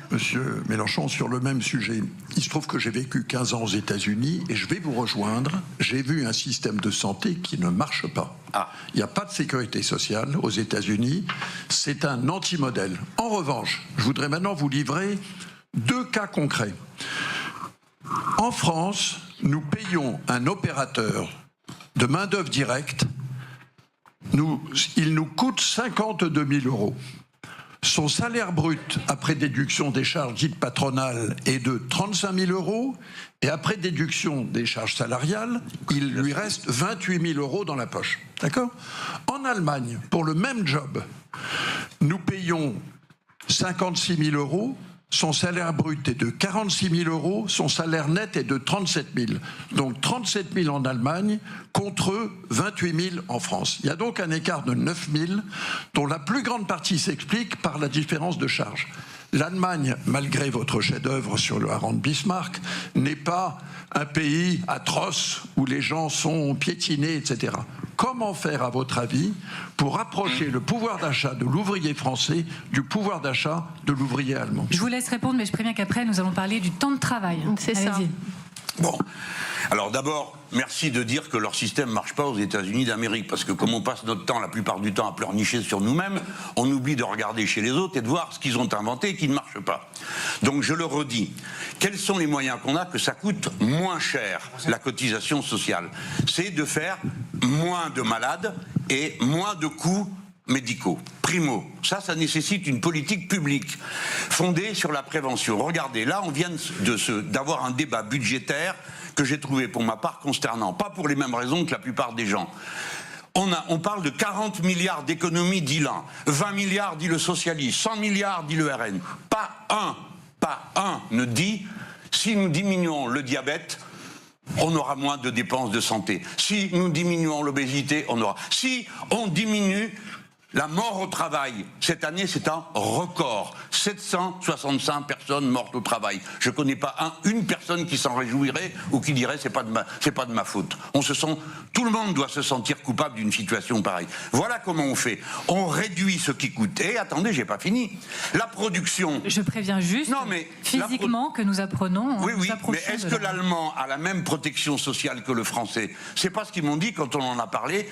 Speaker 4: Monsieur Mélenchon, sur le même sujet, il se trouve que j'ai vécu 15 ans aux États-Unis et je vais vous rejoindre. J'ai vu un système de santé qui ne marche pas. Il n'y a pas de sécurité sociale aux États-Unis. C'est un anti-modèle. En revanche, je voudrais maintenant vous livrer 2 cas concrets. En France, nous payons un opérateur de main-d'œuvre directe. Il nous coûte 52 000 €. Son salaire brut, après déduction des charges dites patronales, est de 35 000 € et après déduction des charges salariales, il lui reste 28 000 € dans la poche. D'accord ? En Allemagne, pour le même job, nous payons 56 000 €. Son salaire brut est de 46 000 €, son salaire net est de 37 000. Donc 37 000 en Allemagne contre 28 000 en France. Il y a donc un écart de 9 000 dont la plus grande partie s'explique par la différence de charge. L'Allemagne, malgré votre chef-d'œuvre sur le hareng de Bismarck, n'est pas un pays atroce où les gens sont piétinés, etc. Comment faire, à votre avis, pour rapprocher le pouvoir d'achat de l'ouvrier français du pouvoir d'achat de l'ouvrier allemand?
Speaker 1: Je vous laisse répondre, mais je préviens qu'après, nous allons parler du temps de travail.
Speaker 3: C'est ça.
Speaker 2: Bon, alors d'abord, merci de dire que leur système ne marche pas aux États-Unis d'Amérique, parce que comme on passe notre temps, la plupart du temps, à pleurnicher sur nous-mêmes, on oublie de regarder chez les autres et de voir ce qu'ils ont inventé et qui ne marche pas. Donc je le redis, quels sont les moyens qu'on a que ça coûte moins cher, la cotisation sociale? C'est de faire moins de malades et moins de coûts médicaux. Primo, ça nécessite une politique publique fondée sur la prévention. Regardez, là on vient d'avoir un débat budgétaire que j'ai trouvé pour ma part consternant, pas pour les mêmes raisons que la plupart des gens. On parle de 40 milliards d'économies, dit l'un, 20 milliards, dit le socialiste, 100 milliards, dit le RN. Pas un ne dit, si nous diminuons le diabète, on aura moins de dépenses de santé. Si nous diminuons l'obésité, on aura. Si on diminue la mort au travail, cette année, c'est un record. 765 personnes mortes au travail. Je ne connais pas une personne qui s'en réjouirait ou qui dirait c'est pas de ma faute. Tout le monde doit se sentir coupable d'une situation pareille. Voilà comment on fait. On réduit ce qui coûte. Et attendez, j'ai pas fini. La production.
Speaker 1: Je préviens juste, physiquement, que nous apprenons.
Speaker 2: Oui, mais est-ce que l'Allemand a la même protection sociale que le Français? C'est pas ce qu'ils m'ont dit quand on en a parlé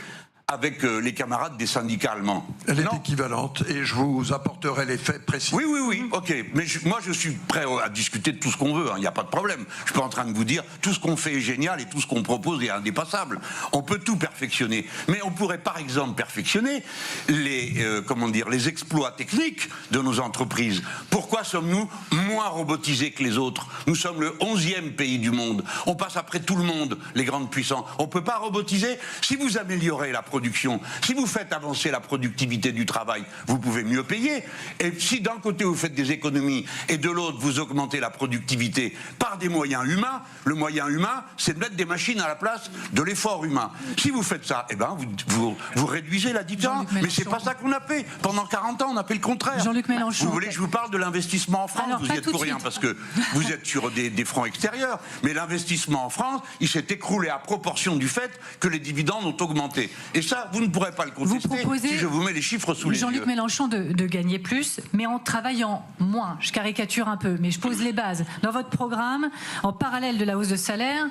Speaker 2: avec les camarades des syndicats allemands.
Speaker 4: Elle est équivalente et je vous apporterai les faits précis.
Speaker 2: Oui, ok. Mais moi, je suis prêt à discuter de tout ce qu'on veut, il n'y a pas de problème. Je suis pas en train de vous dire tout ce qu'on fait est génial et tout ce qu'on propose est indépassable. On peut tout perfectionner. Mais on pourrait, par exemple, perfectionner les exploits techniques de nos entreprises. Pourquoi sommes-nous moins robotisés que les autres? Nous sommes le 11e pays du monde. On passe après tout le monde, les grandes puissances. On ne peut pas robotiser. Si vous améliorez la production, si vous faites avancer la productivité du travail, vous pouvez mieux payer. Et si d'un côté vous faites des économies et de l'autre vous augmentez la productivité par des moyens humains, le moyen humain, c'est de mettre des machines à la place de l'effort humain. Si vous faites ça, eh ben vous réduisez la différence. Mais c'est pas ça qu'on a fait. Pendant 40 ans, on a fait le contraire.
Speaker 1: Jean-Luc Mélenchon.
Speaker 2: Vous voulez que je vous parle de l'investissement en France?
Speaker 1: Alors,
Speaker 2: vous y êtes pour rien parce que vous êtes sur des fronts extérieurs. Mais l'investissement en France, il s'est écroulé à proportion du fait que les dividendes ont augmenté. Et ça, vous ne pourrez pas le contester si je vous mets les chiffres sous les yeux.
Speaker 1: Jean-Luc Mélenchon de gagner plus, mais en travaillant moins. Je caricature un peu, mais je pose les bases. Dans votre programme, en parallèle de la hausse de salaire,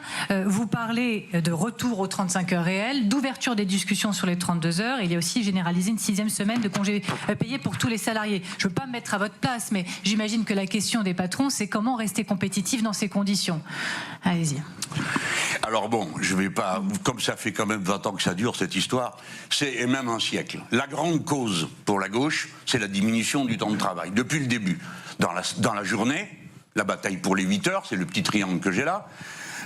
Speaker 1: vous parlez de retour aux 35 heures réelles, d'ouverture des discussions sur les 32 heures. Il y a aussi généralisé une 6e semaine de congés payés pour tous les salariés. Je ne veux pas me mettre à votre place, mais j'imagine que la question des patrons, c'est comment rester compétitif dans ces conditions. Allez-y.
Speaker 2: Alors bon, je vais pas, comme ça fait quand même 20 ans que ça dure cette histoire, et même un siècle. La grande cause pour la gauche, c'est la diminution du temps de travail. Depuis le début, dans la journée, la bataille pour les 8 heures, c'est le petit triangle que j'ai là,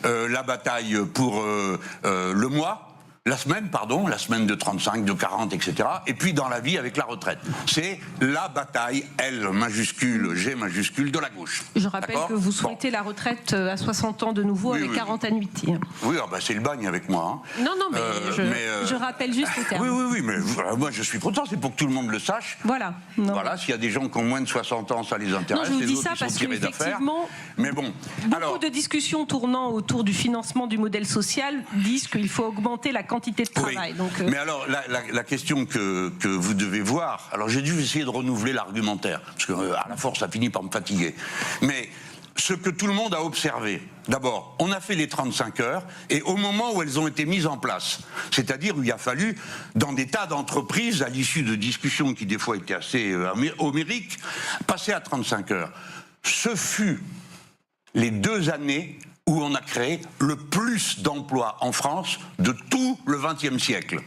Speaker 2: la bataille pour le mois, la semaine de 35, de 40, etc. Et puis dans la vie avec la retraite. C'est la bataille, L majuscule, G majuscule, de la gauche.
Speaker 3: Je rappelle que vous souhaitez la retraite à 60 ans de nouveau avec 40 annuités.
Speaker 2: Oui, c'est le bagne avec moi. Hein.
Speaker 3: Non, mais je rappelle juste le terme.
Speaker 2: Oui, mais moi je suis content, c'est pour que tout le monde le sache.
Speaker 3: Voilà.
Speaker 2: Voilà, s'il y a des gens qui ont moins de 60 ans, ça les intéresse.
Speaker 3: Non, je vous
Speaker 2: les
Speaker 3: dis
Speaker 2: autres,
Speaker 3: ça
Speaker 2: ils sont
Speaker 3: parce
Speaker 2: tirés d'affaire. Mais bon,
Speaker 3: beaucoup de discussions tournant autour du financement du modèle social disent qu'il faut augmenter la quantité de travail.
Speaker 2: Oui.
Speaker 3: Donc,
Speaker 2: Mais alors, la question que vous devez voir, alors j'ai dû essayer de renouveler l'argumentaire, parce qu'à la force, ça finit par me fatiguer. Mais ce que tout le monde a observé, d'abord, on a fait les 35 heures, et au moment où elles ont été mises en place, c'est-à-dire où il a fallu, dans des tas d'entreprises, à l'issue de discussions qui des fois étaient assez homériques, passer à 35 heures. Ce fut les 2 années où on a créé le plus d'emplois en France de tout le XXe siècle.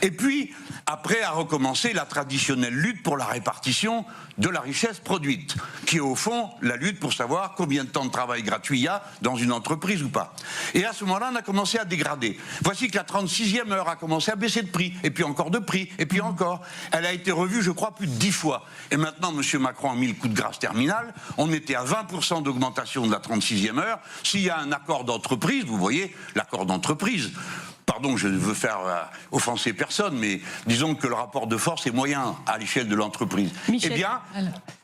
Speaker 2: Et puis, après a recommencé la traditionnelle lutte pour la répartition de la richesse produite, qui est au fond la lutte pour savoir combien de temps de travail gratuit il y a dans une entreprise ou pas. Et à ce moment-là, on a commencé à dégrader. Voici que la 36e heure a commencé à baisser de prix, et puis encore de prix, et puis encore. Elle a été revue, je crois, plus de 10 fois. Et maintenant, M. Macron a mis le coup de grâce terminal. On était à 20% d'augmentation de la 36e heure. S'il y a un accord d'entreprise, vous voyez, l'accord d'entreprise, pardon, je ne veux faire offenser personne, mais disons que le rapport de force est moyen à l'échelle de l'entreprise.
Speaker 1: Michel,
Speaker 2: eh bien,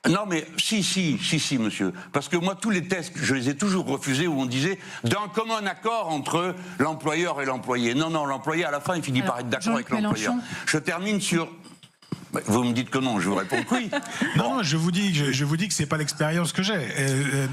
Speaker 2: non mais si, monsieur, parce que moi tous les tests, je les ai toujours refusés où on disait d'un commun accord entre l'employeur et l'employé. Non, l'employé à la fin il finit par être d'accord avec l'employeur. Je termine sur... Vous me dites que non, je vous réponds que oui.
Speaker 5: Non, je vous dis que c'est pas l'expérience que j'ai.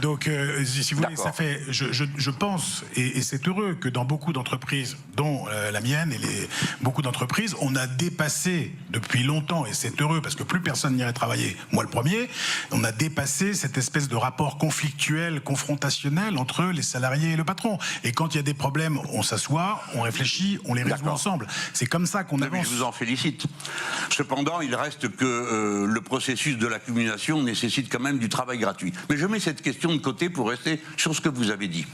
Speaker 5: Donc, si vous voulez, ça fait, je pense, et c'est heureux que dans beaucoup d'entreprises, dont la mienne et beaucoup d'entreprises, on a dépassé depuis longtemps, et c'est heureux parce que plus personne n'irait travailler, moi le premier, on a dépassé cette espèce de rapport conflictuel, confrontationnel entre les salariés et le patron. Et quand il y a des problèmes, on s'assoit, on réfléchit, on les résout ensemble. C'est comme ça qu'on avance.
Speaker 2: Mais je vous en félicite. Cependant, il reste que le processus de l'accumulation nécessite quand même du travail gratuit. Mais je mets cette question de côté pour rester sur ce que vous avez dit.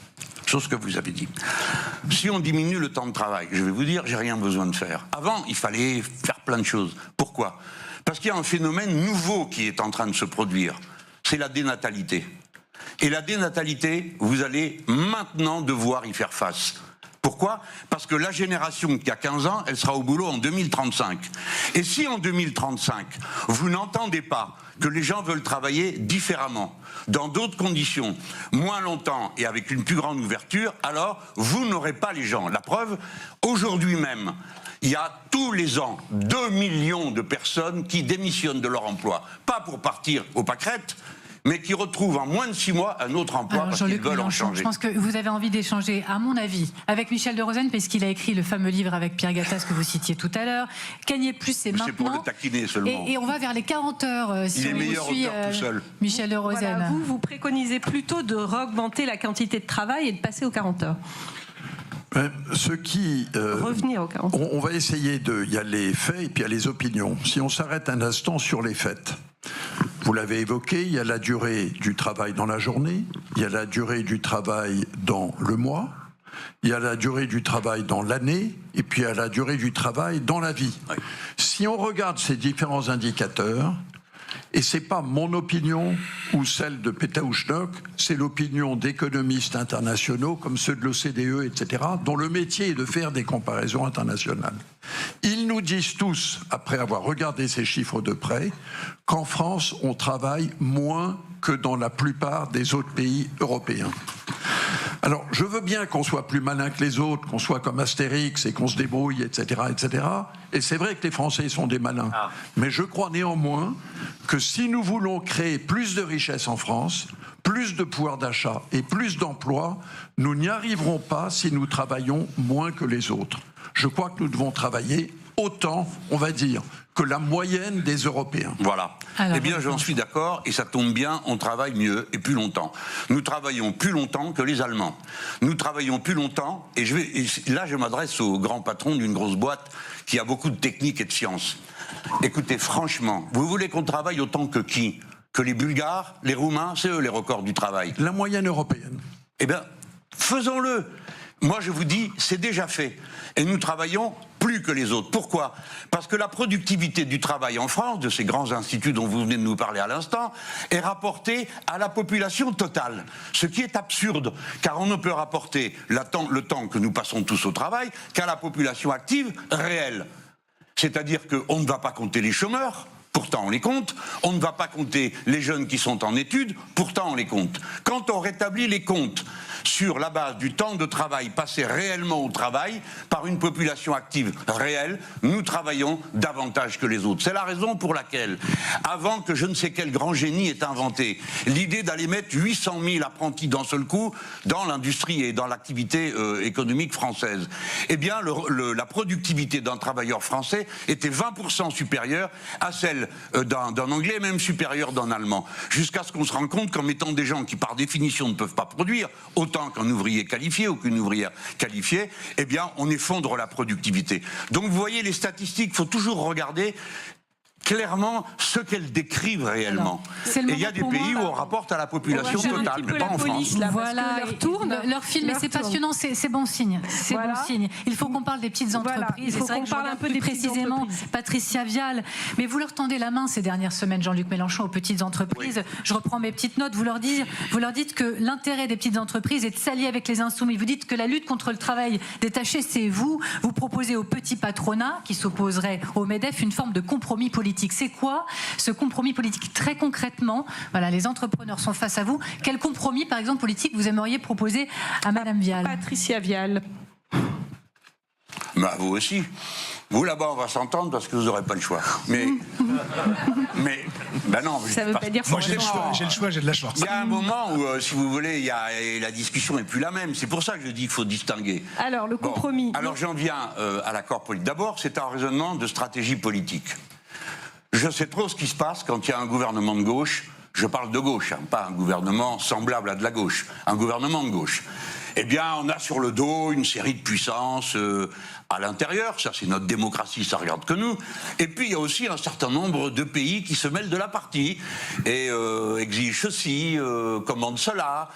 Speaker 2: Si on diminue le temps de travail, je vais vous dire, j'ai rien besoin de faire. Avant, il fallait faire plein de choses. Pourquoi ? Parce qu'il y a un phénomène nouveau qui est en train de se produire. C'est la dénatalité. Et la dénatalité, vous allez maintenant devoir y faire face. Pourquoi ? Parce que la génération qui a 15 ans, elle sera au boulot en 2035. Et si en 2035, vous n'entendez pas que les gens veulent travailler différemment, dans d'autres conditions, moins longtemps et avec une plus grande ouverture, alors vous n'aurez pas les gens. La preuve, aujourd'hui même, il y a tous les ans 2 millions de personnes qui démissionnent de leur emploi. Pas pour partir aux pâquerettes, mais qui retrouvent en moins de 6 mois un autre emploi.
Speaker 1: Alors,
Speaker 2: parce qu'ils veulent en changer.
Speaker 1: Je pense que vous avez envie d'échanger, à mon avis, avec Michel de Rosen, puisqu'il a écrit le fameux livre avec Pierre Gattaz que vous citiez tout à l'heure. Gagner plus, c'est maintenant.
Speaker 2: C'est pour le taquiner seulement.
Speaker 1: Et on va vers les 40 heures, si
Speaker 2: il est
Speaker 1: on
Speaker 2: meilleur
Speaker 1: vous suit,
Speaker 2: auteur tout seul.
Speaker 1: Michel de Rosen.
Speaker 3: Voilà, vous préconisez plutôt de réaugmenter la quantité de travail et de passer aux 40 heures.
Speaker 4: Revenir
Speaker 3: aux 40 heures.
Speaker 4: On va essayer il y a les faits et puis il y a les opinions. Si on s'arrête un instant sur les faits, vous l'avez évoqué, il y a la durée du travail dans la journée, il y a la durée du travail dans le mois, il y a la durée du travail dans l'année, et puis il y a la durée du travail dans la vie. Oui. Si on regarde ces différents indicateurs, et ce n'est pas mon opinion ou celle de Pétaouchnok, c'est l'opinion d'économistes internationaux comme ceux de l'OCDE, etc., dont le métier est de faire des comparaisons internationales. Ils nous disent tous, après avoir regardé ces chiffres de près, qu'en France, on travaille moins que dans la plupart des autres pays européens. Alors, je veux bien qu'on soit plus malin que les autres, qu'on soit comme Astérix et qu'on se débrouille, etc., etc. Et c'est vrai que les Français sont des malins. Mais je crois néanmoins que si nous voulons créer plus de richesses en France, plus de pouvoir d'achat et plus d'emplois, nous n'y arriverons pas si nous travaillons moins que les autres. Je crois que nous devons travailler autant, on va dire, que la moyenne des Européens.
Speaker 2: Voilà. Alors, eh bien, j'en suis d'accord, et ça tombe bien, on travaille mieux et plus longtemps. Nous travaillons plus longtemps que les Allemands. Nous travaillons plus longtemps, et là, je m'adresse au grand patron d'une grosse boîte qui a beaucoup de technique et de science. Écoutez, franchement, vous voulez qu'on travaille autant que qui? Que les Bulgares, les Roumains, c'est eux les records du travail.
Speaker 4: La moyenne européenne.
Speaker 2: Eh bien, faisons-le. Moi, je vous dis, c'est déjà fait. Et nous travaillons plus que les autres. Pourquoi? Parce que la productivité du travail en France, de ces grands instituts dont vous venez de nous parler à l'instant, est rapportée à la population totale. Ce qui est absurde, car on ne peut rapporter le temps que nous passons tous au travail qu'à la population active réelle. C'est-à-dire qu'on ne va pas compter les chômeurs, pourtant on les compte, on ne va pas compter les jeunes qui sont en études, pourtant on les compte. Quand on rétablit les comptes sur la base du temps de travail passé réellement au travail par une population active réelle, nous travaillons davantage que les autres. C'est la raison pour laquelle, avant que je ne sais quel grand génie ait inventé l'idée d'aller mettre 800 000 apprentis d'un seul coup dans l'industrie et dans l'activité économique française, eh bien la productivité d'un travailleur français était 20% supérieure à celle d'un Anglais, même supérieure d'un Allemand. Jusqu'à ce qu'on se rende compte qu'en mettant des gens qui par définition ne peuvent pas produire autant qu'un ouvrier qualifié ou qu'une ouvrière qualifiée, eh bien on effondre la productivité. Donc vous voyez, les statistiques, il faut toujours regarder clairement ce qu'elles décrivent réellement. Et il y a des pays où on rapporte à la population totale, mais pas en France.
Speaker 1: Voilà, leur film, et c'est passionnant, c'est bon signe. C'est bon signe. Il faut qu'on parle des petites entreprises.
Speaker 3: Il faut qu'on parle un peu
Speaker 1: plus précisément Patricia Vial. Mais vous leur tendez la main ces dernières semaines, Jean-Luc Mélenchon, aux petites entreprises. Oui. Je reprends mes petites notes. Vous leur dites que l'intérêt des petites entreprises est de s'allier avec les insoumis. Vous dites que la lutte contre le travail détaché, c'est vous. Vous proposez au petit patronat, qui s'opposerait au MEDEF, une forme de compromis politique. C'est quoi ce compromis politique très concrètement? Voilà, les entrepreneurs sont face à vous. Quel compromis, par exemple, politique vous aimeriez proposer à Madame Vial?
Speaker 3: Patricia Vial.
Speaker 2: Bah, vous aussi. Vous, là-bas, on va s'entendre parce que vous n'aurez pas le choix. Mais ben non.
Speaker 3: Ça veut pas dire
Speaker 5: moi, j'ai le choix, j'ai de la chance.
Speaker 2: Il y a un moment où, si vous voulez, la discussion n'est plus la même. C'est pour ça que je dis qu'il faut distinguer.
Speaker 3: Alors, le compromis.
Speaker 2: Bon, alors, j'en viens à l'accord politique. D'abord, c'est un raisonnement de stratégie politique. Je sais trop ce qui se passe quand il y a un gouvernement de gauche. Je parle de gauche, hein, pas un gouvernement semblable à de la gauche. Un gouvernement de gauche. Eh bien, on a sur le dos une série de puissances à l'intérieur. Ça, c'est notre démocratie, ça regarde que nous. Et puis, il y a aussi un certain nombre de pays qui se mêlent de la partie et exigent ceci, commandent cela.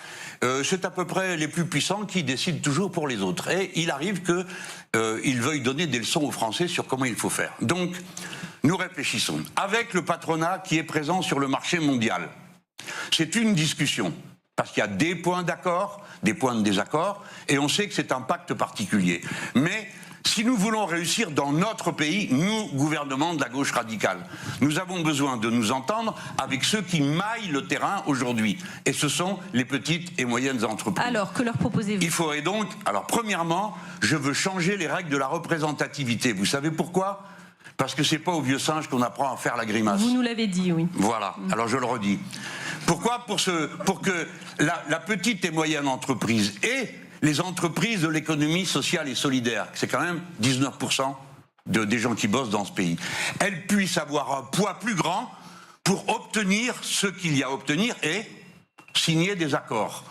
Speaker 2: C'est à peu près les plus puissants qui décident toujours pour les autres. Et il arrive qu'ils veuillent donner des leçons aux Français sur comment il faut faire. Donc, nous réfléchissons avec le patronat qui est présent sur le marché mondial. C'est une discussion, parce qu'il y a des points d'accord, des points de désaccord, et on sait que c'est un pacte particulier. Mais si nous voulons réussir dans notre pays, nous, gouvernement de la gauche radicale, nous avons besoin de nous entendre avec ceux qui maillent le terrain aujourd'hui. Et ce sont les petites et moyennes entreprises.
Speaker 3: Alors, que leur proposez-vous?
Speaker 2: Il faudrait donc... Alors, premièrement, je veux changer les règles de la représentativité. Vous savez pourquoi ? Parce que c'est pas au vieux singe qu'on apprend à faire la grimace.
Speaker 3: Vous nous l'avez dit, oui.
Speaker 2: Voilà, alors je le redis. Pourquoi ? Pour que la petite et moyenne entreprise et les entreprises de l'économie sociale et solidaire, c'est quand même 19% des gens qui bossent dans ce pays, elles puissent avoir un poids plus grand pour obtenir ce qu'il y a à obtenir et signer des accords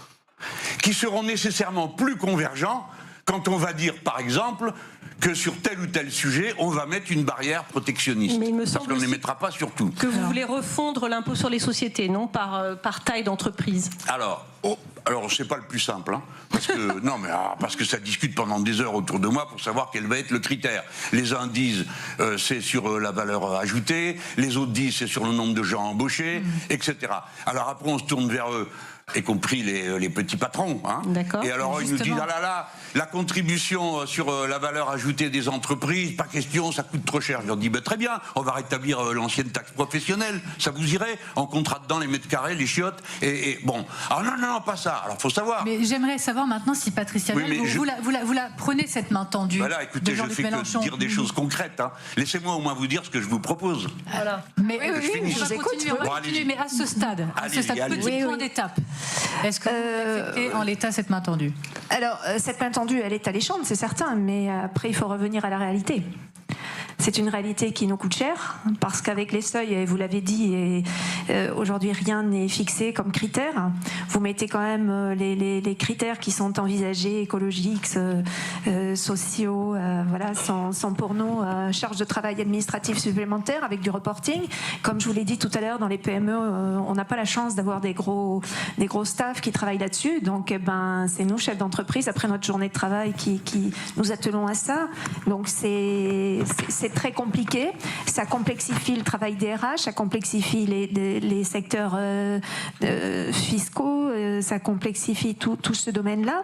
Speaker 2: qui seront nécessairement plus convergents quand on va dire, par exemple, que sur tel ou tel sujet, on va mettre une barrière protectionniste.
Speaker 3: Mais il me
Speaker 2: parce
Speaker 3: semble
Speaker 2: qu'on ne les mettra pas sur tout.
Speaker 3: que vous voulez refondre l'impôt sur les sociétés, non, par taille d'entreprise.
Speaker 2: Alors c'est pas le plus simple, hein, parce que non, mais parce que ça discute pendant des heures autour de moi pour savoir quel va être le critère. Les uns disent c'est sur la valeur ajoutée, les autres disent c'est sur le nombre de gens embauchés, etc. Alors après on se tourne vers eux, y compris les petits patrons. Hein.
Speaker 3: D'accord.
Speaker 2: Et alors ils nous disent ah là là, la contribution sur la valeur ajoutée des entreprises, pas question, ça coûte trop cher. Je leur dis très bien, on va rétablir l'ancienne taxe professionnelle, ça vous irait, on comptera dedans les mètres carrés, les chiottes, et bon. Alors non, pas ça. Alors faut savoir.
Speaker 1: Mais j'aimerais savoir maintenant si Patricia Bell, vous la prenez cette main tendue.
Speaker 2: Voilà, écoutez, je fais que dire des choses concrètes. Hein. Laissez-moi au moins vous dire ce que je vous propose.
Speaker 1: Voilà. Mais
Speaker 2: oui,
Speaker 1: on va continuer, mais à ce stade, petit point d'étape. Est-ce que vous acceptez en l'état cette main tendue ?
Speaker 6: Alors, cette main tendue, elle est alléchante, c'est certain, mais après, il faut revenir à la réalité. C'est une réalité qui nous coûte cher, parce qu'avec les seuils, et vous l'avez dit, aujourd'hui rien n'est fixé comme critère. Vous mettez quand même les critères qui sont envisagés, écologiques, sociaux, voilà, sont pour nous charge de travail administratif supplémentaire avec du reporting. Comme je vous l'ai dit tout à l'heure, dans les PME, on n'a pas la chance d'avoir des gros staffs qui travaillent là-dessus. Donc, c'est nous, chefs d'entreprise, après notre journée de travail, qui nous attelons à ça. Donc, c'est très compliqué, ça complexifie le travail des RH, ça complexifie les secteurs fiscaux, ça complexifie tout ce domaine-là.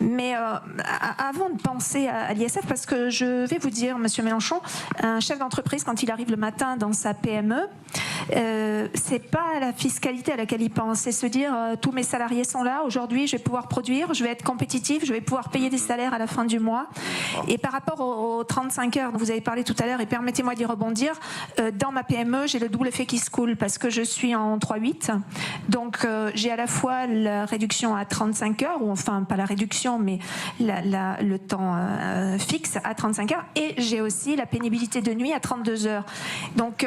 Speaker 6: Mais avant de penser à l'ISF, parce que je vais vous dire, Monsieur Mélenchon, un chef d'entreprise, quand il arrive le matin dans sa PME, c'est pas la fiscalité à laquelle il pense, c'est se dire tous mes salariés sont là, aujourd'hui je vais pouvoir produire, je vais être compétitif, je vais pouvoir payer des salaires à la fin du mois. Et par rapport aux 35 heures dont vous avez parlé tout à l'heure, et permettez-moi d'y rebondir, dans ma PME, j'ai le double effet qui se coule parce que je suis en 3-8. Donc j'ai à la fois la réduction à 35 heures, ou enfin pas la réduction, mais le temps fixe à 35 heures, et j'ai aussi la pénibilité de nuit à 32 heures. Donc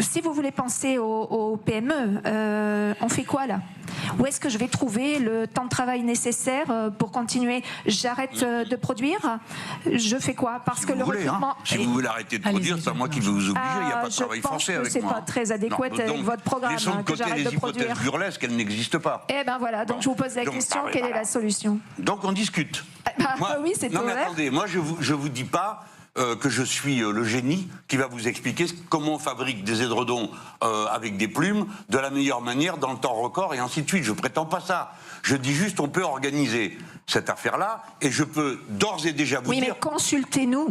Speaker 6: si vous voulez penser aux PME, on fait quoi là ? Où est-ce que je vais trouver le temps de travail nécessaire pour continuer ? J'arrête de produire ? Je fais quoi ? Parce que le recrutement...
Speaker 2: Si vous voulez arrêter de produire, c'est pas moi qui vais vous obliger, il n'y a pas de travail forcé avec moi.
Speaker 6: Je pense que c'est pas très adéquat avec votre programme, que j'arrête de produire.
Speaker 2: Les hypothèses burlesques, elles n'existent pas.
Speaker 6: Eh ben voilà, donc je vous pose la question, quelle est la solution ?
Speaker 2: Donc on discute.
Speaker 6: Oui, c'est
Speaker 2: non mais attendez, moi je vous dis pas que je suis le génie qui va vous expliquer comment on fabrique des édredons avec des plumes de la meilleure manière, dans le temps record, et ainsi de suite. Je prétends pas ça. Je dis juste on peut organiser cette affaire-là, et je peux d'ores et déjà vous dire...
Speaker 6: Oui, mais consultez-nous.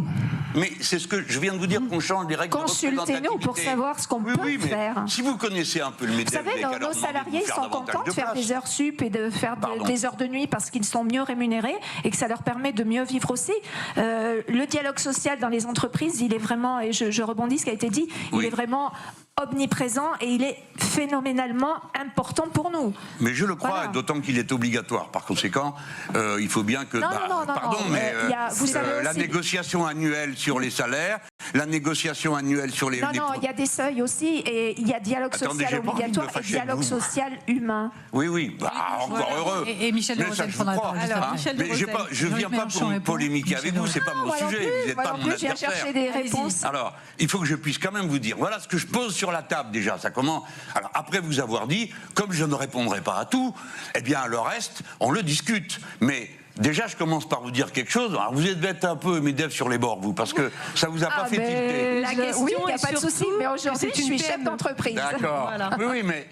Speaker 2: Mais c'est ce que je viens de vous dire, qu'on change les règles de représentativité.
Speaker 6: Consultez-nous pour savoir ce qu'on peut faire.
Speaker 2: Si vous connaissez un peu le MEDEF...
Speaker 6: Vous savez, nos salariés sont contents de faire des heures sup et de faire des heures de nuit parce qu'ils sont mieux rémunérés et que ça leur permet de mieux vivre aussi. Le dialogue social dans les entreprises, il est vraiment, et je rebondis ce qui a été dit, il est vraiment omniprésent et il est phénoménalement important pour nous.
Speaker 2: Mais je le crois, d'autant qu'il est obligatoire. Par conséquent, il faut bien que... la négociation annuelle sur les salaires, la négociation annuelle sur les...
Speaker 6: Non, il y a des seuils aussi, et il y a dialogue social obligatoire et dialogue social humain.
Speaker 2: Oui, encore heureux.
Speaker 1: Et Michel de Rosen prendra la parole.
Speaker 2: Mais je ne viens pas pour polémiquer avec vous, c'est pas mon sujet, vous n'êtes pas mon adversaire.
Speaker 6: Je viens chercher des réponses.
Speaker 2: Alors, il faut que je puisse quand même vous dire, voilà ce que je pose sur la table déjà, ça commence. Alors, après vous avoir dit, comme je ne répondrai pas à tout, eh bien, le reste, on le discute. Mais... déjà, je commence par vous dire quelque chose. Alors, vous êtes un peu MEDEF sur les bords, vous, parce que ça vous a pas fait tilter.
Speaker 6: La question, oui, il n'y a pas de souci, mais aujourd'hui, je suis chef d'entreprise.
Speaker 2: D'accord. Voilà. Oui, mais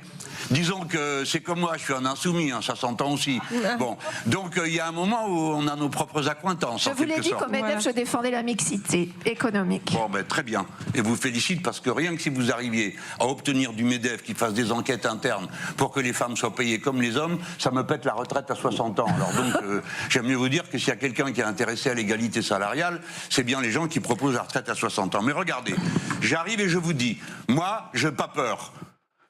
Speaker 2: disons que c'est comme moi, je suis un insoumis, ça s'entend aussi. Bon, donc il y a un moment où on a nos propres accointances.
Speaker 6: Je vous l'ai dit, comme MEDEF, je défendais la mixité économique.
Speaker 2: Bon, très bien. Et vous félicite parce que rien que si vous arriviez à obtenir du MEDEF qui fasse des enquêtes internes pour que les femmes soient payées comme les hommes, ça me pète la retraite à 60 ans. Alors donc, j'aime mieux vous dire que s'il y a quelqu'un qui est intéressé à l'égalité salariale, c'est bien les gens qui proposent la retraite à 60 ans. Mais regardez, j'arrive et je vous dis, moi, je n'ai pas peur.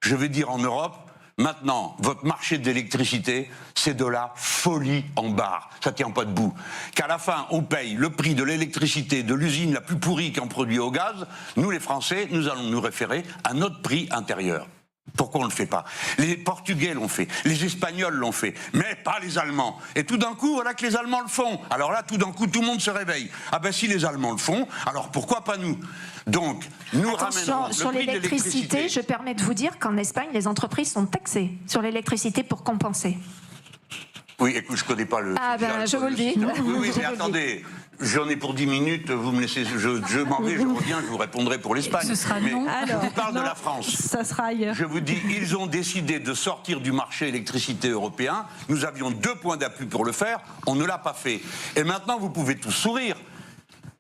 Speaker 2: Je vais dire en Europe, Maintenant, votre marché de l'électricité, c'est de la folie en barre. Ça tient pas debout. Qu'à la fin, on paye le prix de l'électricité de l'usine la plus pourrie qui en produit au gaz. Nous, les Français, nous allons nous référer à notre prix intérieur. Pourquoi on ne le fait pas? Les Portugais l'ont fait, les Espagnols l'ont fait, mais pas les Allemands. Et tout d'un coup, voilà que les Allemands le font. Alors là, tout d'un coup, tout le monde se réveille. Ah ben si les Allemands le font, alors pourquoi pas nous? Donc, nous ramènerons
Speaker 6: sur
Speaker 2: le prix de
Speaker 6: l'électricité, je permets de vous dire qu'en Espagne, les entreprises sont taxées sur l'électricité pour compenser.
Speaker 2: Oui, écoute, je ne connais pas le...
Speaker 6: Ah ben, je vous le dis.
Speaker 2: Oui, mais attendez, j'en ai pour 10 minutes, vous me laissez... Je m'en vais, je reviens, je vous répondrai pour l'Espagne.
Speaker 1: Ce sera
Speaker 2: mais
Speaker 1: non.
Speaker 2: Je vous parle de la France.
Speaker 3: Ça sera ailleurs.
Speaker 2: Je vous dis, ils ont décidé de sortir du marché électricité européen. Nous avions 2 points d'appui pour le faire, on ne l'a pas fait. Et maintenant, vous pouvez tous sourire.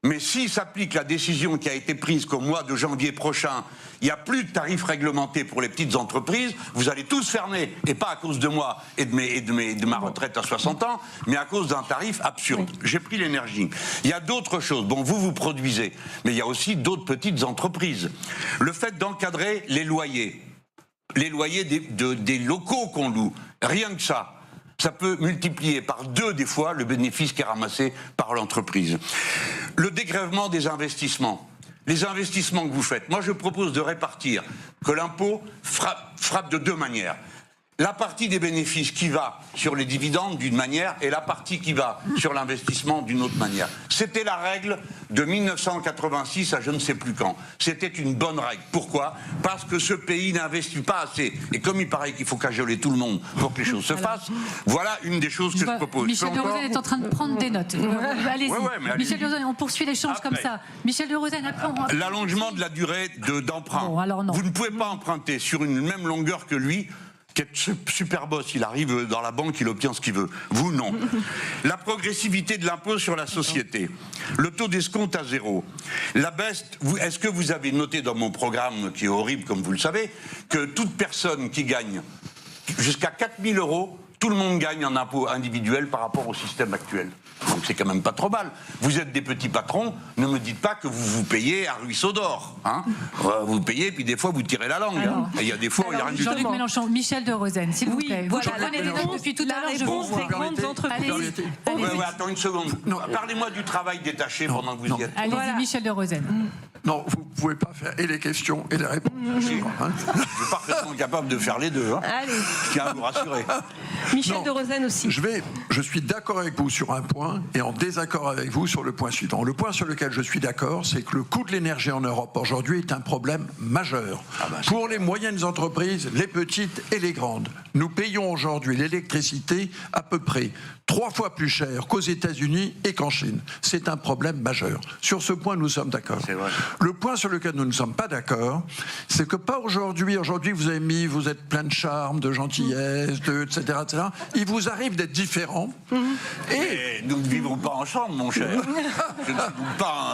Speaker 2: Mais s'il s'applique la décision qui a été prise qu'au mois de janvier prochain, il n'y a plus de tarifs réglementés pour les petites entreprises, vous allez tous fermer. Et pas à cause de moi et de ma retraite à 60 ans, mais à cause d'un tarif absurde. Oui. J'ai pris l'énergie. Il y a d'autres choses. Bon, vous produisez, mais il y a aussi d'autres petites entreprises. Le fait d'encadrer les loyers des locaux qu'on loue, rien que ça. Ça peut multiplier par 2 des fois le bénéfice qui est ramassé par l'entreprise. Le dégrèvement des investissements. Les investissements que vous faites. Moi, je propose de répartir, que l'impôt frappe de 2 manières. La partie des bénéfices qui va sur les dividendes d'une manière et la partie qui va sur l'investissement d'une autre manière. C'était la règle de 1986 à je ne sais plus quand. C'était une bonne règle. Pourquoi? Parce que ce pays n'investit pas assez. Et comme il paraît qu'il faut cajoler tout le monde pour que les choses se fassent, voilà une des choses que je propose.
Speaker 1: Michel de Rosen est en train de prendre des notes. Allez-y. Michel de Rosen, on poursuit l'échange comme ça. Michel de Rosen, après
Speaker 2: l'allongement de la durée d'emprunt.
Speaker 1: Bon, alors non.
Speaker 2: Vous ne pouvez pas emprunter sur une même longueur que lui, qui est super boss, il arrive dans la banque, il obtient ce qu'il veut. Vous, non. La progressivité de l'impôt sur la société. Le taux d'escompte à 0. La baisse, est-ce que vous avez noté dans mon programme, qui est horrible comme vous le savez, que toute personne qui gagne jusqu'à 4 000 €, tout le monde gagne en impôt individuel par rapport au système actuel. Donc c'est quand même pas trop mal. Vous êtes des petits patrons, ne me dites pas que vous vous payez à ruisseau d'or. Hein, vous payez, puis des fois vous tirez la langue.
Speaker 1: Alors,
Speaker 2: et il y a des fois, il n'y a rien du tout.
Speaker 1: Jean-Luc Mélenchon, Michel de Rosen, s'il vous plaît.
Speaker 3: Voilà,
Speaker 1: vous prenez des notes depuis tout à l'heure.
Speaker 3: La réponse des grandes entreprises.
Speaker 2: Attends une seconde. Parlez-moi du travail détaché pendant que vous y êtes.
Speaker 1: Allez-y, Michel de Rosen.
Speaker 4: Non, vous ne pouvez pas faire et les questions et les réponses.
Speaker 2: Je suis parfaitement capable de faire les deux. Hein.
Speaker 3: Allez.
Speaker 2: Je tiens à vous rassurer.
Speaker 3: Michel de Rosen aussi.
Speaker 4: Je suis d'accord avec vous sur un point et en désaccord avec vous sur le point suivant. Le point sur lequel je suis d'accord, c'est que le coût de l'énergie en Europe aujourd'hui est un problème majeur. Pour les moyennes entreprises, les petites et les grandes. Nous payons aujourd'hui l'électricité à peu près 3 fois plus cher qu'aux États-Unis et qu'en Chine. C'est un problème majeur. Sur ce point, nous sommes d'accord. Le point sur lequel nous ne sommes pas d'accord, c'est que pas aujourd'hui. Aujourd'hui, vous êtes plein de charme, de gentillesse, etc., etc. Il vous arrive d'être différent.
Speaker 2: Et nous ne vivons pas ensemble, mon cher.